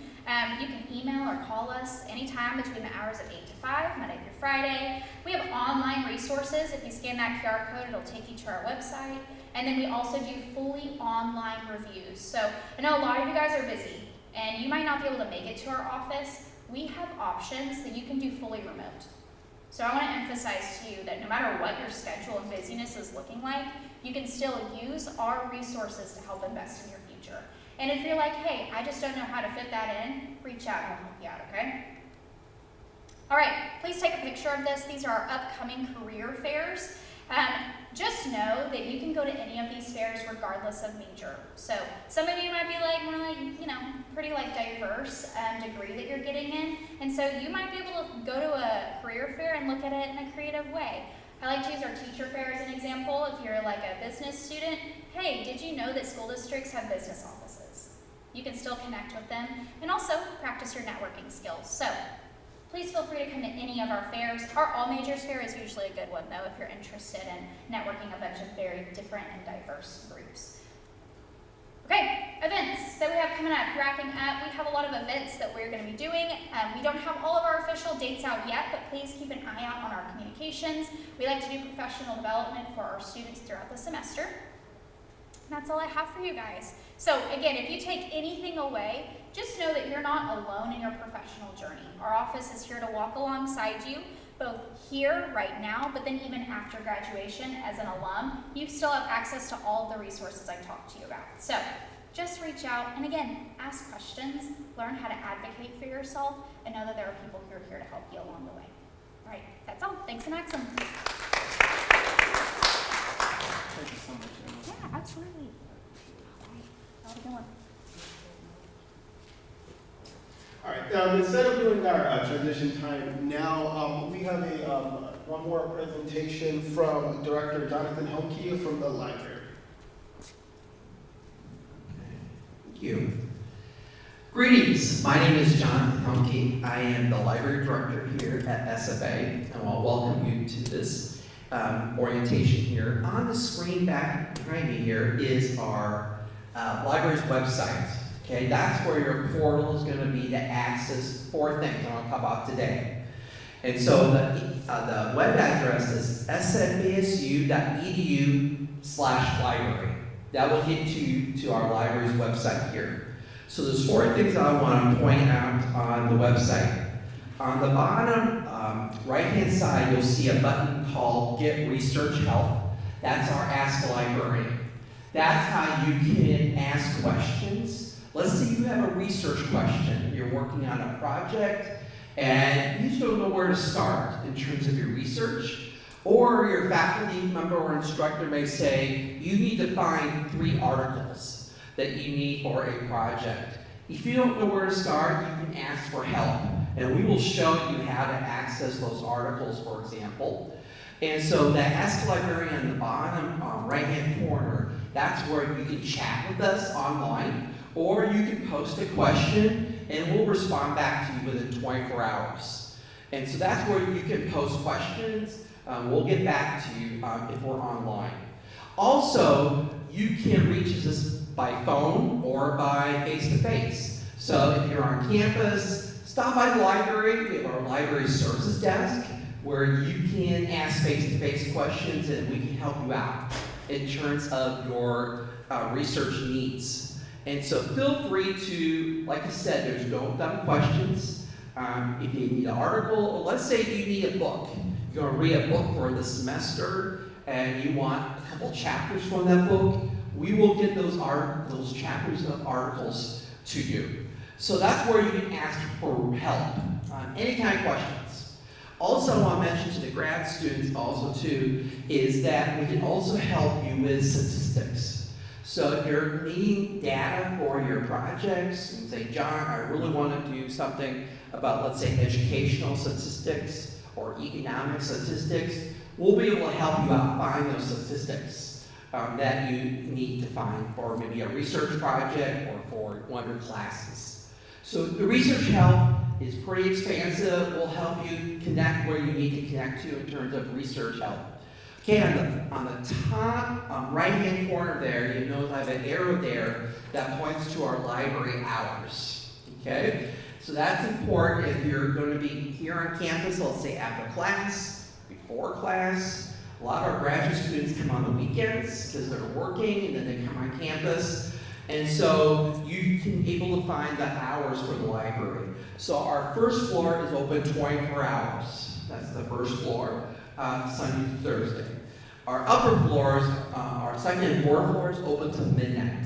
You can email or call us anytime between the hours of 8 to 5, Monday through Friday. We have online resources. If you scan that QR code, it'll take you to our website. And then we also do fully online reviews. So I know a lot of you guys are busy, and you might not be able to make it to our office. We have options that you can do fully remote. So I want to emphasize to you that no matter what your schedule and busyness is looking like, you can still use our resources to help invest in your future. And if you're like, hey, I just don't know how to fit that in, reach out and we'll help you out, okay? All right, please take a picture of this. These are our upcoming career fairs. Just know that you can go to any of these fairs regardless of major. So some of you might be like, more like, pretty like diverse degree that you're getting in. And so you might be able to go to a career fair and look at it in a creative way. I like to use our teacher fair as an example. If you're like a business student, hey, did you know that school districts have business offices? You can still connect with them and also practice your networking skills. So please feel free to come to any of our fairs. Our All Majors Fair is usually a good one, though, if you're interested in networking a bunch of very different and diverse groups. Okay, events that we have coming up, wrapping up. We have a lot of events that we're going to be doing. We don't have all of our official dates out yet, but please keep an eye out on our communications. We like to do professional development for our students throughout the semester. And that's all I have for you guys. So again, if you take anything away, just know that you're not alone in your professional journey. Our office is here to walk alongside you, both here, right now, but then even after graduation as an alum, you still have access to all of the resources I talked to you about. So just reach out, and again, ask questions, learn how to advocate for yourself, and know that there are people who are here to help you along the way. All right, that's all. Thanks, and Maxim. Thank you so much, Emma. Yeah, absolutely. All right, have a good one. All right, instead of doing our transition time now, we have one more presentation from Director Jonathan Helmke from the library. Thank you. Greetings, my name is Jonathan Helmke. I am the library director here at SFA, and I'll welcome you to this orientation here. On the screen back behind me here is our library's website. Okay, that's where your portal is going to be to access 4 things I'm going to talk about today. And so the web address is sfasu.edu/library. That will get you to our library's website here. So there's 4 things I want to point out on the website. On the bottom right-hand side, you'll see a button called Get Research Help. That's our Ask a Librarian. That's how you can ask questions. Let's say you have a research question. You're working on a project and you just don't know where to start in terms of your research. Or your faculty member or instructor may say, you need to find 3 articles that you need for a project. If you don't know where to start, you can ask for help. And we will show you how to access those articles, for example. And so the Ask a Librarian on the bottom right-hand corner, that's where you can chat with us online. Or you can post a question and we'll respond back to you within 24 hours. And so that's where you can post questions. We'll get back to you if we're online. Also, you can reach us by phone or by face-to-face. So if you're on campus, stop by the library. We have our library services desk where you can ask face-to-face questions and we can help you out in terms of your research needs. And so feel free to, like I said, there's no dumb questions. If you need an article, or let's say you need a book. You're going to read a book for the semester, and you want a couple chapters from that book. We will get those chapters of articles to you. So that's where you can ask for help on any kind of questions. Also, I want to mention to the grad students also too, is that we can also help you with statistics. So if you're needing data for your projects, and say, John, I really want to do something about, let's say, educational statistics or economic statistics, we'll be able to help you out find those statistics that you need to find for maybe a research project or for one of your classes. So the research help is pretty expansive. We'll help you connect where you need to connect to in terms of research help. Okay, on the top right-hand corner there, you notice I have an arrow there that points to our library hours. Okay, so that's important if you're going to be here on campus, let's say after class, before class. A lot of our graduate students come on the weekends because they're working and then they come on campus. And so you can be able to find the hours for the library. So our first floor is open 24 hours. That's the first floor, Sunday to Thursday. Our upper floors, our second and fourth floors, open till midnight.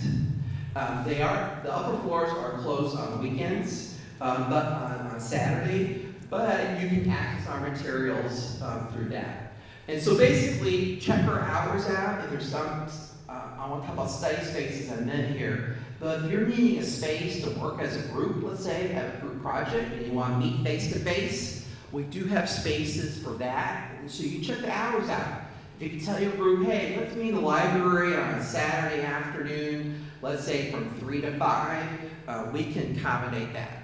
The upper floors are closed on weekends, but on Saturday, but you can access our materials through that. And so basically, check our hours out. If there's some, I want to talk about study spaces I meant here, but if you're needing a space to work as a group, let's say, have a group project, and you want to meet face-to-face, we do have spaces for that. And so you check the hours out. If you can tell your group, hey, let's meet in the library on a Saturday afternoon, let's say from 3 to 5, we can accommodate that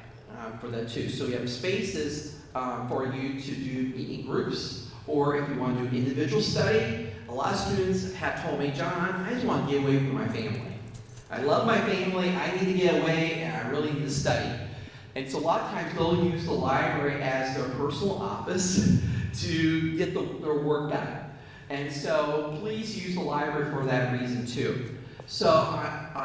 for that too. So we have spaces for you to do meeting groups. Or if you want to do individual study, a lot of students have told me, John, I just want to get away from my family. I love my family, I need to get away, and I really need to study. And so a lot of times they'll use the library as their personal office to get their work done. And so please use the library for that reason too. So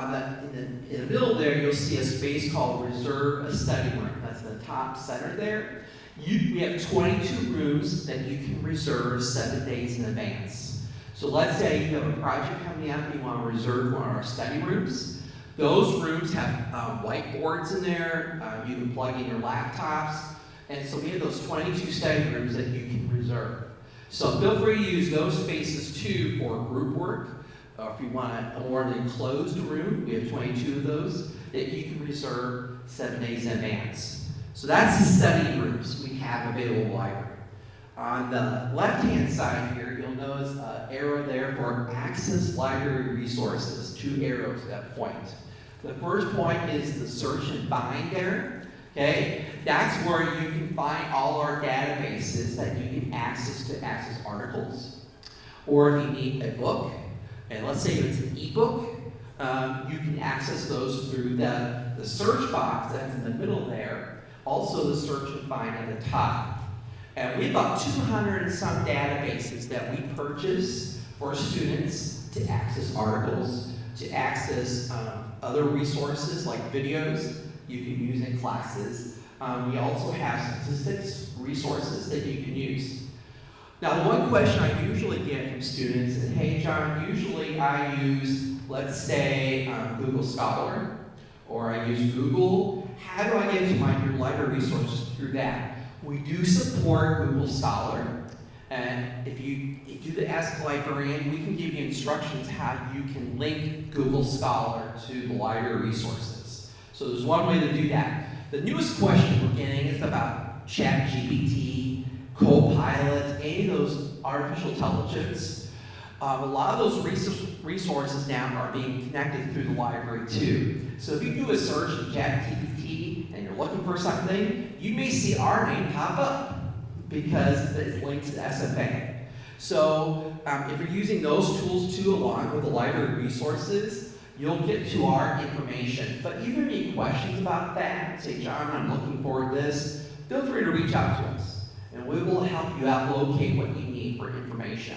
in the middle there, you'll see a space called Reserve a Study Room. That's in the top center there. We have 22 rooms that you can reserve 7 days in advance. So let's say you have a project coming up and you want to reserve one of our study rooms. Those rooms have whiteboards in there. You can plug in your laptops. And so we have those 22 study rooms that you can reserve. So feel free to use those spaces too for group work. If you want a more enclosed room, we have 22 of those that you can reserve 7 days in advance. So that's the study rooms we have available in the library. On the left-hand side here, you'll notice an arrow there for Access Library Resources, 2 arrows at that point. The first point is the search and find there. Okay, that's where you can find all our databases that you can access articles. Or if you need a book, and let's say it's an ebook, you can access those through the search box that's in the middle there. Also the search and find at the top. And we have about 200 and some databases that we purchase for students to access articles, to access other resources like videos you can use in classes. We also have statistics resources that you can use. Now, the one question I usually get from students is, hey, John, usually I use, let's say, Google Scholar, or I use Google. How do I get to your library resources through that? We do support Google Scholar, and if you do the Ask a Librarian, we can give you instructions how you can link Google Scholar to the library resources. So there's one way to do that. The newest question we're getting is about ChatGPT, Copilot, any of those artificial intelligence. A lot of those resources now are being connected through the library too. So if you do a search in ChatGPT and you're looking for something, you may see our name pop up because it's linked to the SFA. So if you're using those tools too, along with the library resources, you'll get to our information. But if you have any questions about that, say, John, I'm looking for this, feel free to reach out to us, and we will help you out locate what you need for information.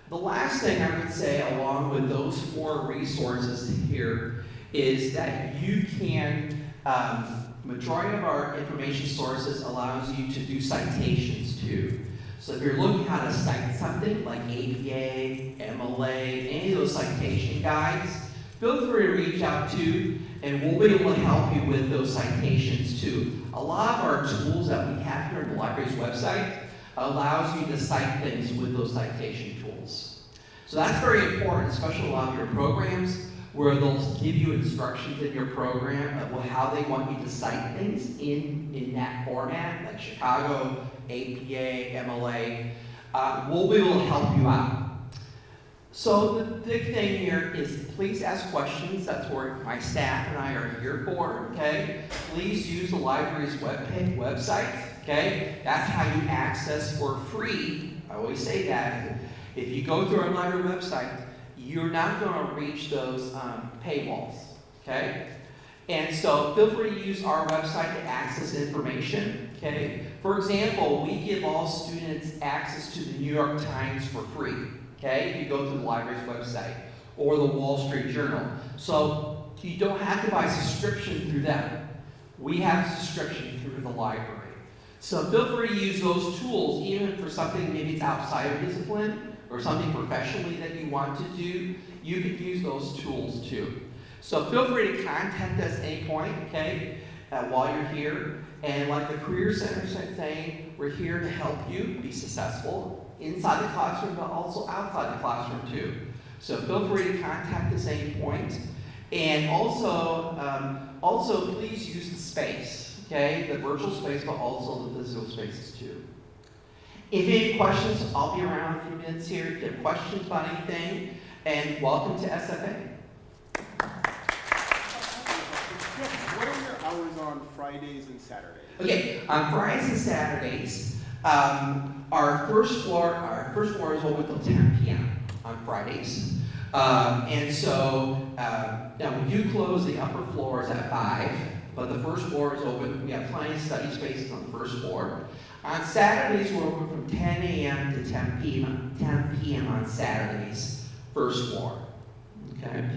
The last thing I would say, along with those 4 resources here, is that you can majority of our information sources allows you to do citations too. So if you're looking how to cite something like APA, MLA, any of those citation guides, feel free to reach out to, and we'll be able to help you with those citations too. A lot of our tools that we have here on the library's website allows you to cite things with those citation tools. So that's very important, especially a lot of your programs, where they'll give you instructions in your program of how they want you to cite things in that format, like Chicago, APA, MLA. We'll be able to help you out. So the big thing here is please ask questions. That's what my staff and I are here for, okay? Please use the library's website, okay? That's how you access for free. I always say that. If you go through our library website, you're not going to reach those paywalls, okay? And so feel free to use our website to access information, okay? For example, we give all students access to the New York Times for free, okay? If you go to the library's website, or the Wall Street Journal. So you don't have to buy a subscription through them. We have a subscription through the library. So feel free to use those tools, even for something maybe it's outside of discipline, or something professionally that you want to do, you can use those tools too. So feel free to contact us at any point, okay, while you're here. And like the Career Center is saying, we're here to help you be successful inside the classroom, but also outside the classroom too. So feel free to contact us at any point. And also please use the space, okay, the virtual space, but also the physical spaces too. If you have any questions, I'll be around in a few minutes here. If you have questions about anything, and welcome to SFA. What are your hours on Fridays and Saturdays? Okay, on Fridays and Saturdays, our first floor is open till 10 p.m. on Fridays. And so now we do close the upper floors at 5, but the first floor is open. We have plenty of study spaces on the first floor. On Saturdays, we're open from 10 a.m. to 10 p.m. on Saturdays, first floor. Okay?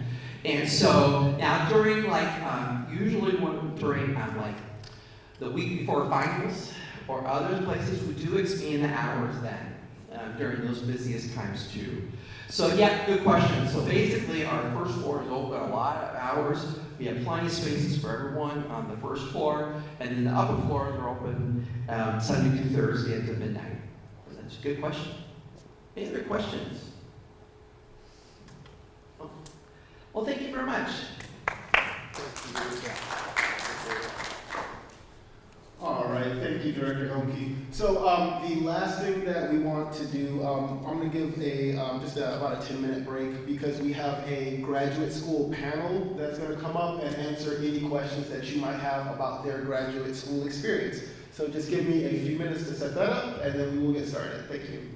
And so now during usually during like the week before finals or other places, we do expand the hours then during those busiest times too. So yeah, good question. So basically our first floor is open a lot of hours. We have plenty of spaces for everyone on the first floor, and then the upper floors are open Sunday through Thursday until midnight. So that's a good question. Any other questions? Well, thank you very much. All right, thank you, Director Homke. So the last thing that we want to do, I'm going to give about a 10-minute break because we have a graduate school panel that's going to come up and answer any questions that you might have about their graduate school experience. So just give me a few minutes to set that up, and then we will get started. Thank you.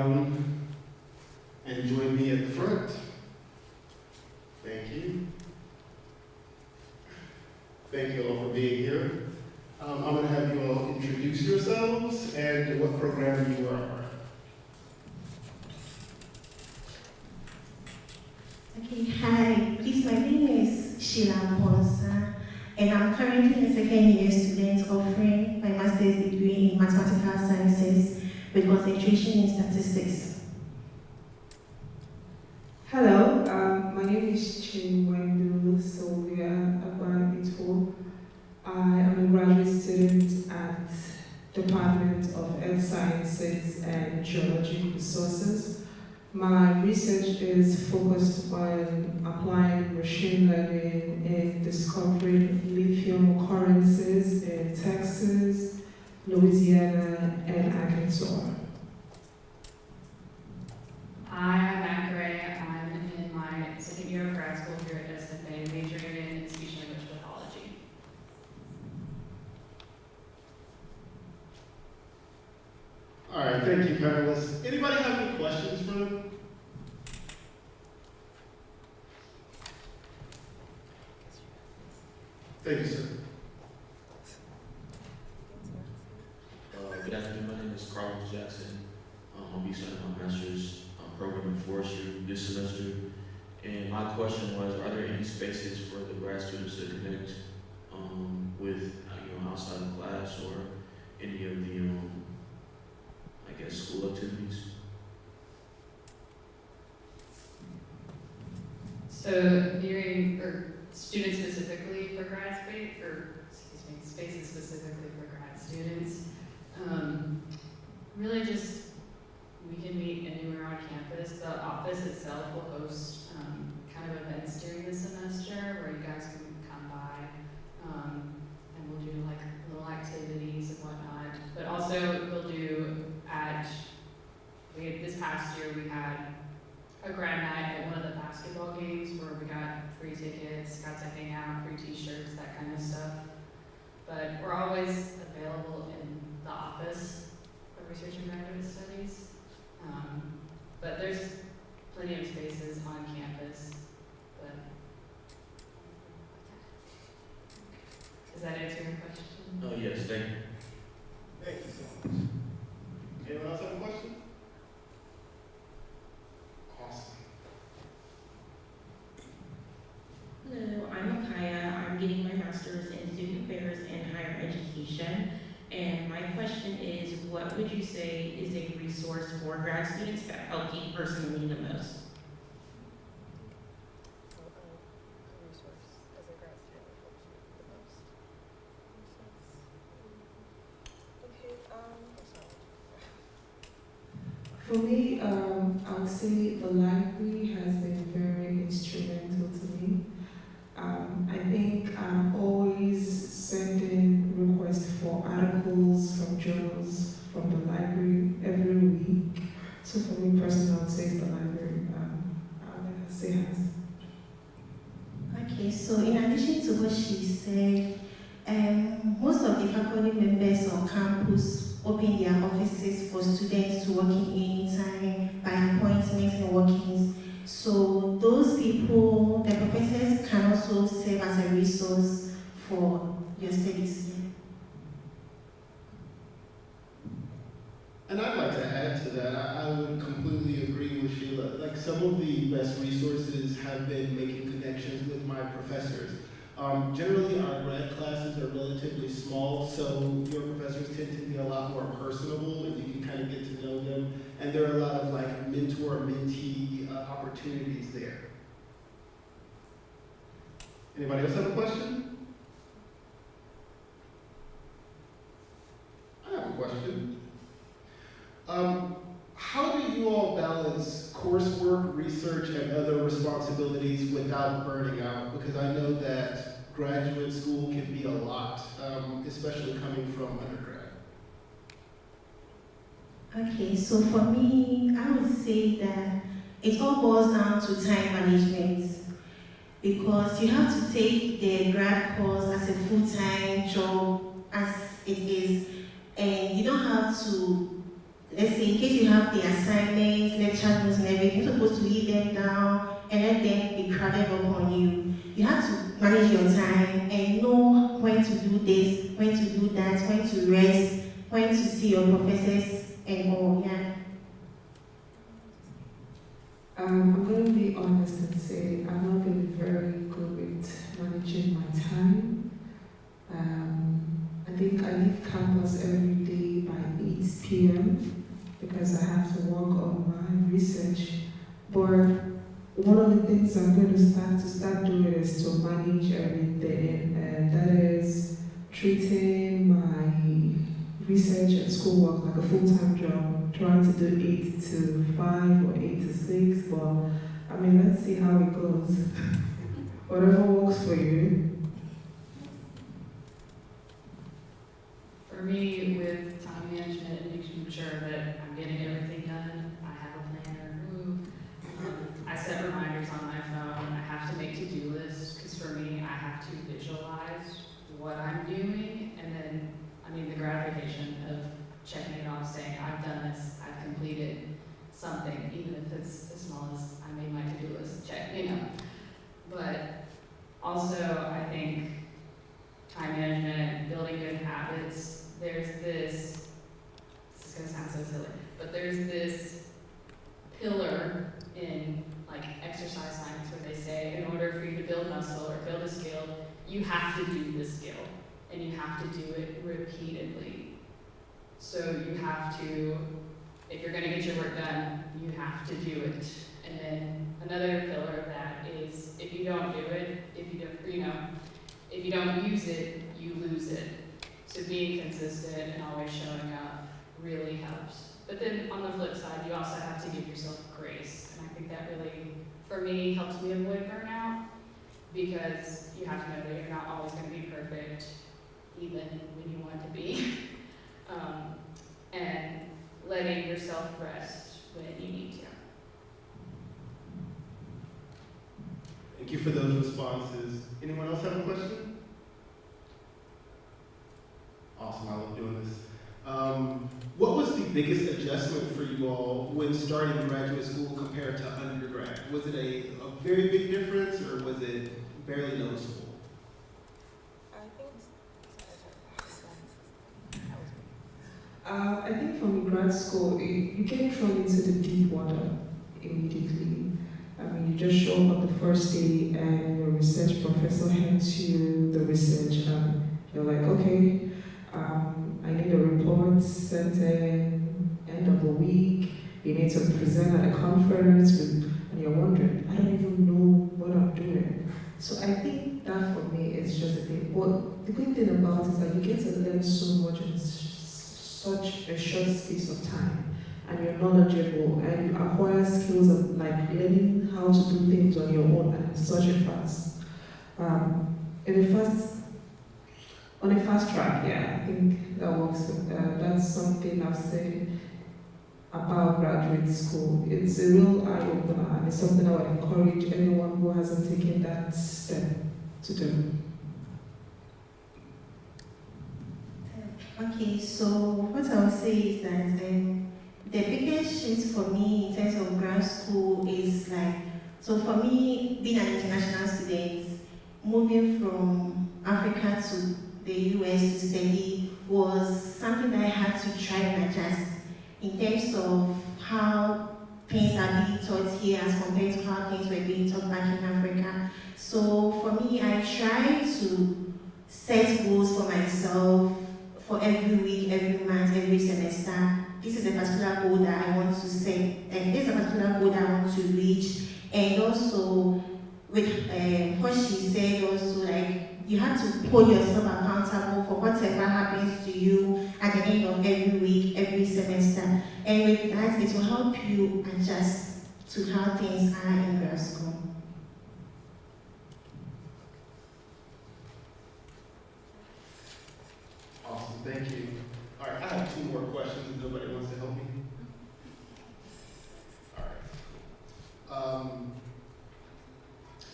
And join me at the front. Thank you. Thank you all for being here. I'm going to have you all introduce yourselves and what program you are a part of. Okay, hi, please, my name is Sheila Ponsa, and I'm currently a second-year student offering my master's degree in mathematical sciences with concentration in statistics. Hello, my name is Chinwendu Sylvia Agbanito. I am a graduate student at Department of Earth Sciences and Geologic Resources. My research is focused on applying machine learning in discovering lithium occurrences in Texas, Louisiana, and Arkansas. Hi, I'm Matt Gray. I'm in my second year of grad school here at SFA, majoring in speech language pathology. All right, thank you, panelists. Anybody have any questions for them? Thank you, sir. Good afternoon, my name is Carlos Jackson. I'll be starting my master's program in forestry this semester. And my question was, are there any spaces for the grad students to connect with, outside of class or any of the, I guess, school activities? So students specifically for grad space, spaces specifically for grad students. Really just, we can meet anywhere on campus. The office itself will host kind of events during the semester where you guys can come by and we'll do like little activities and whatnot. But also we'll do this past year we had a grad night at one of the basketball games where we got free tickets, got to hang out, free t-shirts, that kind of stuff. But we're always available in the office of Research and Graduate Studies. But there's plenty of spaces on campus. But does that answer your question? Oh, yes, thank you. Thank you so much. Anyone else have a question? Awesome. Hello, I'm Akaya. I'm getting my master's in student affairs and higher education. And my question is, what would you say is a resource for grad students that helped you personally the most? For me, I would say the library has been very instrumental to me. I think I'm always sending requests for articles from journals from the library every week. So for me personally, I would say it's the library. I would say has. Okay, so in addition to what she said, most of the faculty members on campus open their offices for students to work in anytime by appointment and walk-ins. So those people, the professors can also serve as a resource for your studies. And I'd like to add to that, I would completely agree with Sheila. Like, some of the best resources have been making connections with my professors. Generally, our grad classes are relatively small, so your professors tend to be a lot more personable, and you can kind of get to know them. And there are a lot of like mentor-mentee opportunities there. Anybody else have a question? I have a question. How do you all balance coursework, research, and other responsibilities without burning out? Because I know that graduate school can be a lot, especially coming from undergrad. Okay, so for me, I would say that it all boils down to time management, because you have to take the grad course as a full-time job as it is, and you don't have to let's say in case you have the assignments, lecture notes and everything, you're supposed to leave them down and let them be crowded upon you. You have to manage your time and know when to do this, when to do that, when to rest, when to see your professors and all, yeah. I'm going to be honest and say I've not been very good with managing my time. I think I leave campus every day by 8 p.m. because I have to work on my research. But one of the things I'm going to start doing is to manage everything, and that is treating my research and schoolwork like a full-time job, trying to do 8 to 5 or 8 to 6, but I mean, let's see how it goes. Whatever works for you. For me, with time management and making sure that I'm getting everything done, I have a planner. I set reminders on my phone. I have to make to-do lists, because for me, I have to visualize what I'm doing, and then, I mean, the gratification of checking it off, saying, I've done this, I've completed something, even if it's as small as I made my to-do list, check, you know. But also, I think time management, building good habits, there's this is gonna sound so silly, but there's this pillar in like exercise science where they say in order for you to build muscle or build a skill, you have to do the skill and you have to do it repeatedly. So you have to, if you're gonna get your work done, you have to do it. And then another pillar of that is if you don't do it, if you don't use it, you lose it. So being consistent and always showing up really helps. But then on the flip side, you also have to give yourself grace. And I think that really, for me, helps me avoid burnout, because you have to know that you're not always going to be perfect, even when you want to be. And letting yourself rest when you need to. Thank you for those responses. Anyone else have a question? Awesome, I love doing this. What was the biggest adjustment for you all when starting graduate school compared to undergrad? Was it a very big difference, or was it barely noticeable? I think from grad school, you get thrown into the deep water immediately. I mean, you just show up on the first day and your research professor hands you the research and you're like, okay, I need a report sent in end of the week. You need to present at a conference, and you're wondering, I don't even know what I'm doing. So I think that for me is just a thing. But the good thing about it is that you get to learn so much in such a short space of time, and you're knowledgeable, and you acquire skills of like learning how to do things on your own and such a fast. On a fast track, yeah, I think that works. That's something I've said about graduate school. It's a real eye-opener, and it's something I would encourage anyone who hasn't taken that step to do. Okay, so what I would say is that the biggest shift for me in terms of grad school is like, so for me, being an international student, moving from Africa to the US to study was something that I had to try and adjust in terms of how things are being taught here as compared to how things were being taught back in Africa. So for me, I try to set goals for myself for every week, every month, every semester. This is a particular goal that I want to set, and this is a particular goal that I want to reach. And also, with what she said, also like, you have to hold yourself accountable for whatever happens to you at the end of every week, every semester. And with that, it will help you adjust to how things are in grad school. Awesome, thank you. All right, I have 2 more questions if nobody wants to help me. All right.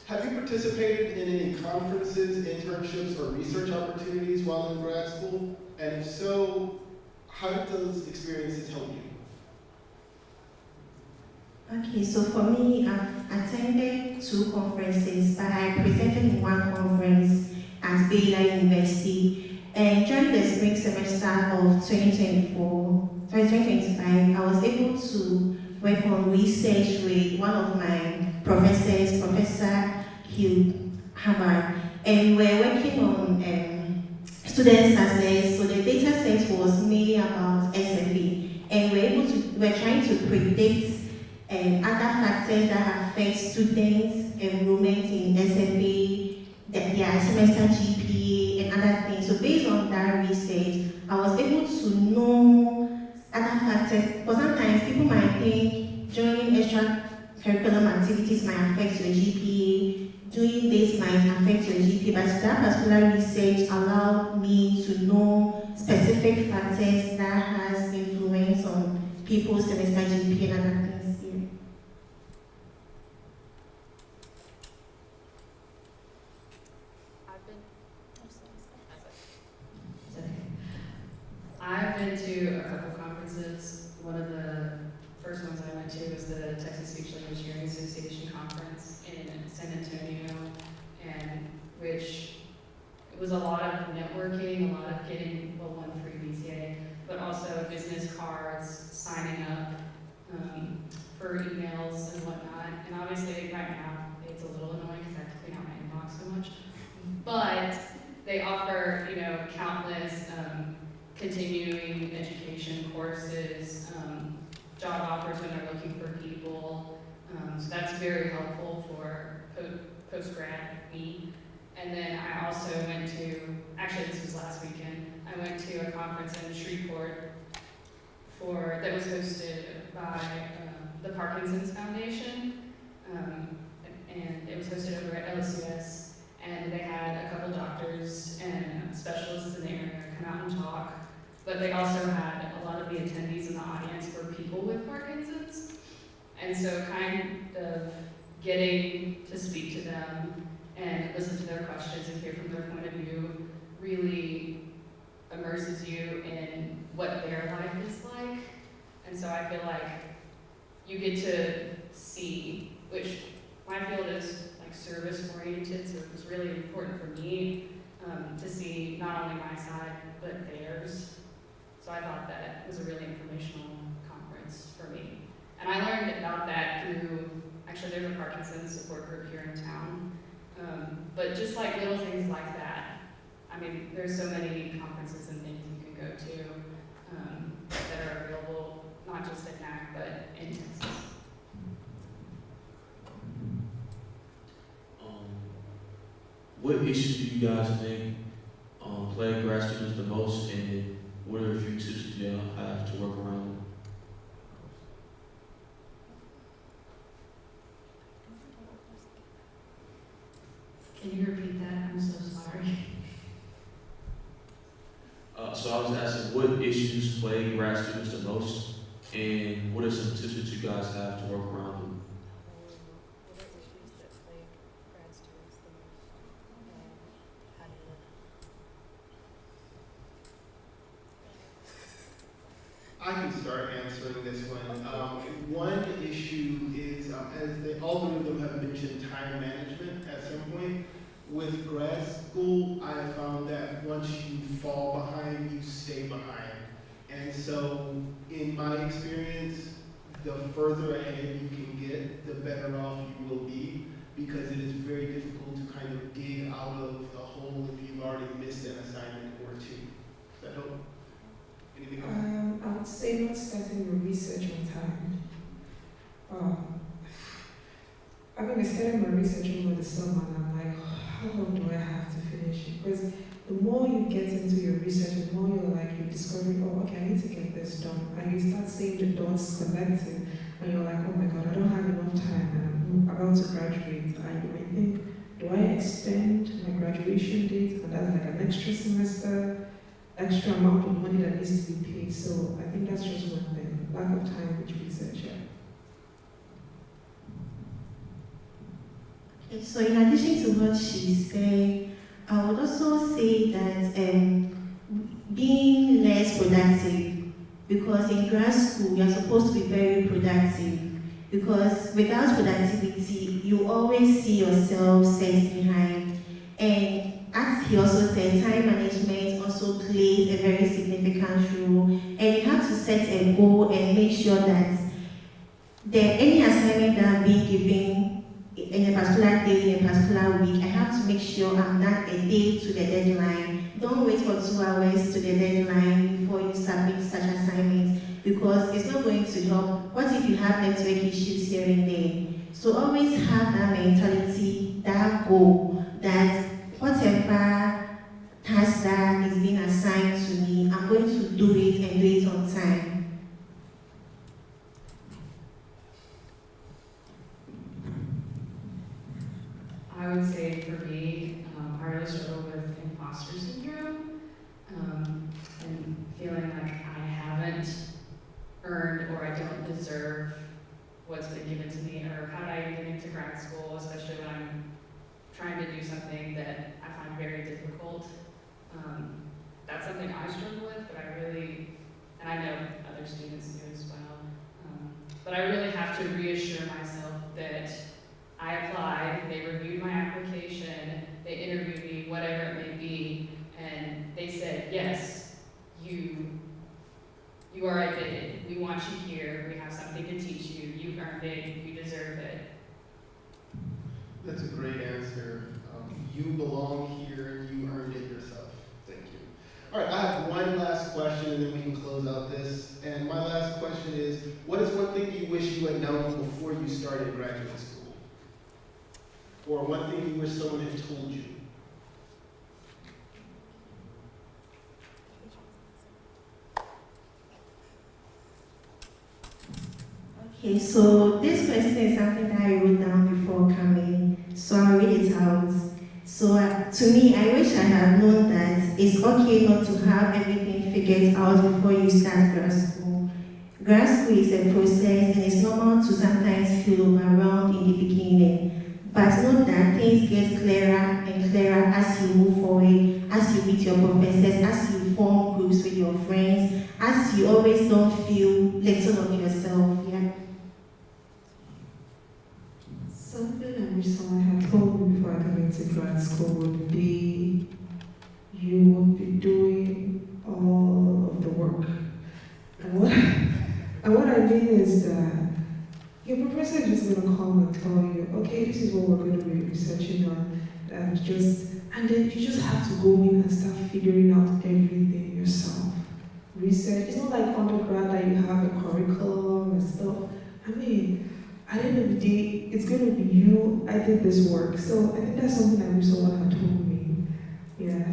Have you participated in any conferences, internships, or research opportunities while in grad school? And if so, how did those experiences help you? Okay, so for me, I've attended 2 conferences, but I presented in one conference at Baylor University. And during the spring semester of 2025, I was able to work on research with one of my professors, Professor Hugh Hammer. And we're working on student success. So the data set was mainly about SFA. And we're trying to predict other factors that affect students' enrollment in SFA, their semester GPA, and other things. So based on that research, I was able to know other factors. But sometimes people might think joining extracurriculum activities might affect your GPA, doing this might affect your GPA, but that particular research allowed me to know specific factors that has influence on people's semester GPA and other things. I've been to a couple conferences. One of the first ones I went to was the Texas Speech Language Hearing Association conference in San Antonio, and which it was a lot of networking, a lot of getting, well, one free BTA, but also business cards, signing up for emails and whatnot. And obviously right now it's a little annoying because I have to clean out my inbox so much. But they offer, you know, countless continuing education courses, job offers when they're looking for people. So that's very helpful for post-grad me. And then I also went to, actually this was last weekend, I went to a conference in Shreveport that was hosted by the Parkinson's Foundation. And it was hosted over at LCS. And they had a couple doctors and specialists in the area come out and talk. But they also had a lot of the attendees in the audience were people with Parkinson's. And so kind of getting to speak to them and listen to their questions and hear from their point of view really immerses you in what their life is like. And so I feel like you get to see, which my field is like service oriented, so it was really important for me to see not only my side, but theirs. So I thought that was a really informational conference for me. And I learned about that through, actually there's a Parkinson's support group here in town. But just like little things like that, I mean, there's so many conferences and things you can go to that are available, not just at NAC, but in Texas. What issues do you guys think plague grad students the most, and what are a few tips do y'all have to work around them? Can you repeat that? I'm so sorry. So I was asking what issues plague grad students the most, and what are some tips that you guys have to work around them? I can start answering this one. One issue is, as all of them have mentioned, time management at some point. With grad school, I have found that once you fall behind, you stay behind. And so, in my experience, the further ahead you can get, the better off you will be, because it is very difficult to kind of dig out of the hole if you've already missed an assignment or two. Does that help? Anything else? I would say not starting your research on time. I mean, I started my research over the summer and I'm like, how long do I have to finish it? Because the more you get into your research, the more you're discovering, oh, okay, I need to get this done. And you start seeing the dots connecting and you're like, oh my God, I don't have enough time and I'm about to graduate. And you might think, do I extend my graduation date? And that's like an extra semester, extra amount of money that needs to be paid. So I think that's just one thing, lack of time with research. Yeah. Okay, so in addition to what she said, I would also say that being less productive, because in grad school you're supposed to be very productive, Because without productivity, you always see yourself set behind. And as he also said, time management also plays a very significant role. And you have to set a goal and make sure that any assignment that I'm being given in a particular day, in a particular week, I have to make sure I'm done a day to the deadline. Don't wait for 2 hours to the deadline before you submit such assignments, because it's not going to help. What if you have network issues here and there? So always have that mentality, that goal, that whatever task that is being assigned to me, I'm going to do it and do it on time. I would say for me, I really struggle with imposter syndrome and feeling like I haven't earned or I don't deserve what's been given to me, or how did I get into grad school, especially when I'm trying to do something that I find very difficult. That's something I struggle with, but I really, and I know other students do as well, but I really have to reassure myself that I applied, they reviewed my application, they interviewed me, whatever it may be, and they said, yes, you are admitted. We want you here. We have something to teach you. You've earned it. You deserve it. That's a great answer. You belong here. You earned it yourself. Thank you. All right, I have one last question, and then we can close out this. And my last question is, what is one thing you wish you had known before you started graduate school? Or one thing you wish someone had told you? Okay, so this question is something that I wrote down before coming, so I'll read it out. So to me, I wish I had known that it's okay not to have everything figured out before you start grad school. Grad school is a process, and it's normal to sometimes feel overwhelmed in the beginning. But note that things get clearer and clearer as you move forward, as you meet your professors, as you form groups with your friends, as you always don't feel little of yourself. Yeah. Something I wish someone had told me before I got into grad school would be, you would be doing all of the work. And what I mean is that your professor is just going to come and tell you, okay, this is what we're going to be researching on, and then you just have to go in and start figuring out everything yourself. Research, it's not like undergrad that you have a curriculum and stuff. I mean, at the end of the day, it's going to be you, I did this work. So I think that's something I wish someone had told me. Yeah.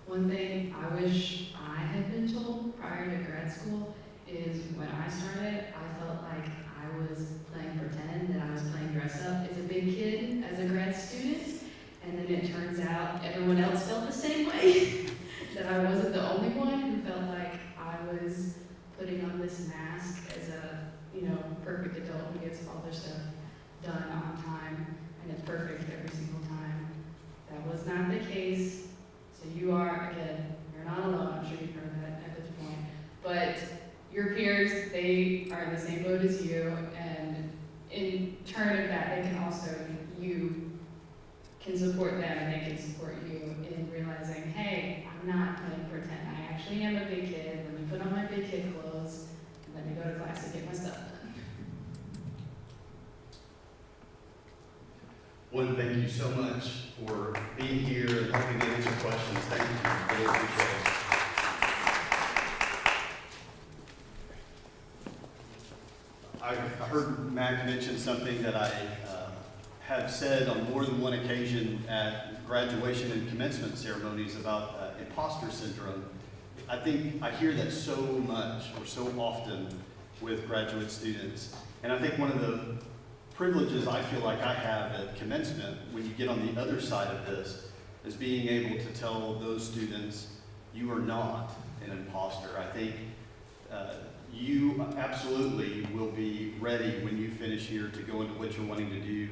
One thing I wish I had been told prior to grad school is when I started, I felt like I was playing pretend, that I was playing dress up as a big kid, as a grad student, and then it turns out everyone else felt the same way, that I wasn't the only one who felt like I was putting on this mask as a, perfect adult who gets all their stuff done on time, and it's perfect every single time. That was not the case, so you are, again, you're not alone, I'm sure you've heard that at this point, but your peers, they are in the same boat as you, and in turn of that, they can also, you can support them and they can support you in realizing, hey, I'm not playing pretend, I actually am a big kid, let me put on my big kid clothes, and let me go to class and get my stuff done. One, thank you so much for being here and helping to answer questions. Thank you. Really appreciate it. I heard Mac mention something that I have said on more than one occasion at graduation and commencement ceremonies about imposter syndrome. I think I hear that so much or so often with graduate students. And I think one of the privileges I feel like I have at commencement, when you get on the other side of this, is being able to tell those students, you are not an imposter. I think you absolutely will be ready when you finish here to go into what you're wanting to do.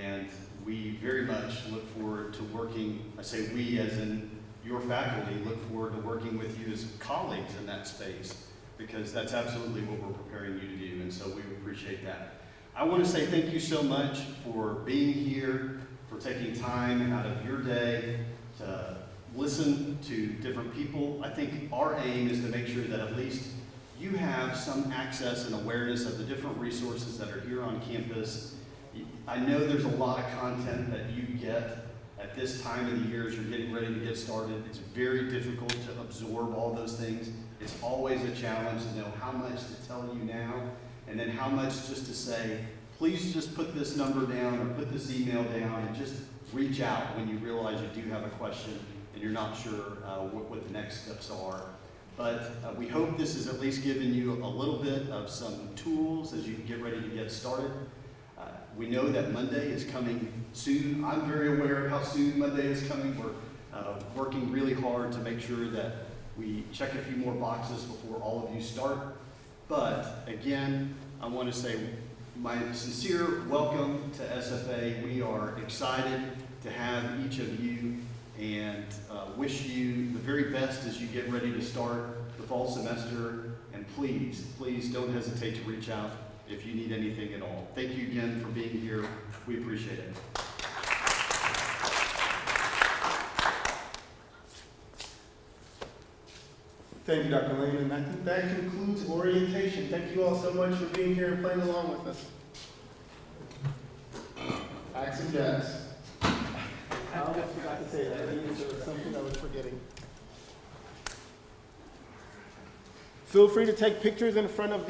And we very much look forward to working, I say we as in your faculty, look forward to working with you as colleagues in that space. because that's absolutely what we're preparing you to do, and so we appreciate that. I want to say thank you so much for being here, for taking time out of your day to listen to different people. I think our aim is to make sure that at least you have some access and awareness of the different resources that are here on campus. I know there's a lot of content that you get at this time of the year as you're getting ready to get started. It's very difficult to absorb all those things. It's always a challenge to know how much to tell you now, and then how much just to say, please just put this number down or put this email down, and just reach out when you realize you do have a question and you're not sure what the next steps are. But we hope this has at least given you a little bit of some tools as you get ready to get started. We know that Monday is coming soon. I'm very aware of how soon Monday is coming. We're working really hard to make sure that we check a few more boxes before all of you start. But again, I want to say my sincere welcome to SFA. We are excited to have each of you, and wish you the very best as you get ready to start the fall semester. And please, please don't hesitate to reach out if you need anything at all. Thank you again for being here. We appreciate it. Thank you, Dr. Lane, and I think that concludes orientation. Thank you all so much for being here and playing along with us. Axe and Jacks. I almost forgot to say that. There was something I was forgetting. Feel free to take pictures in front of the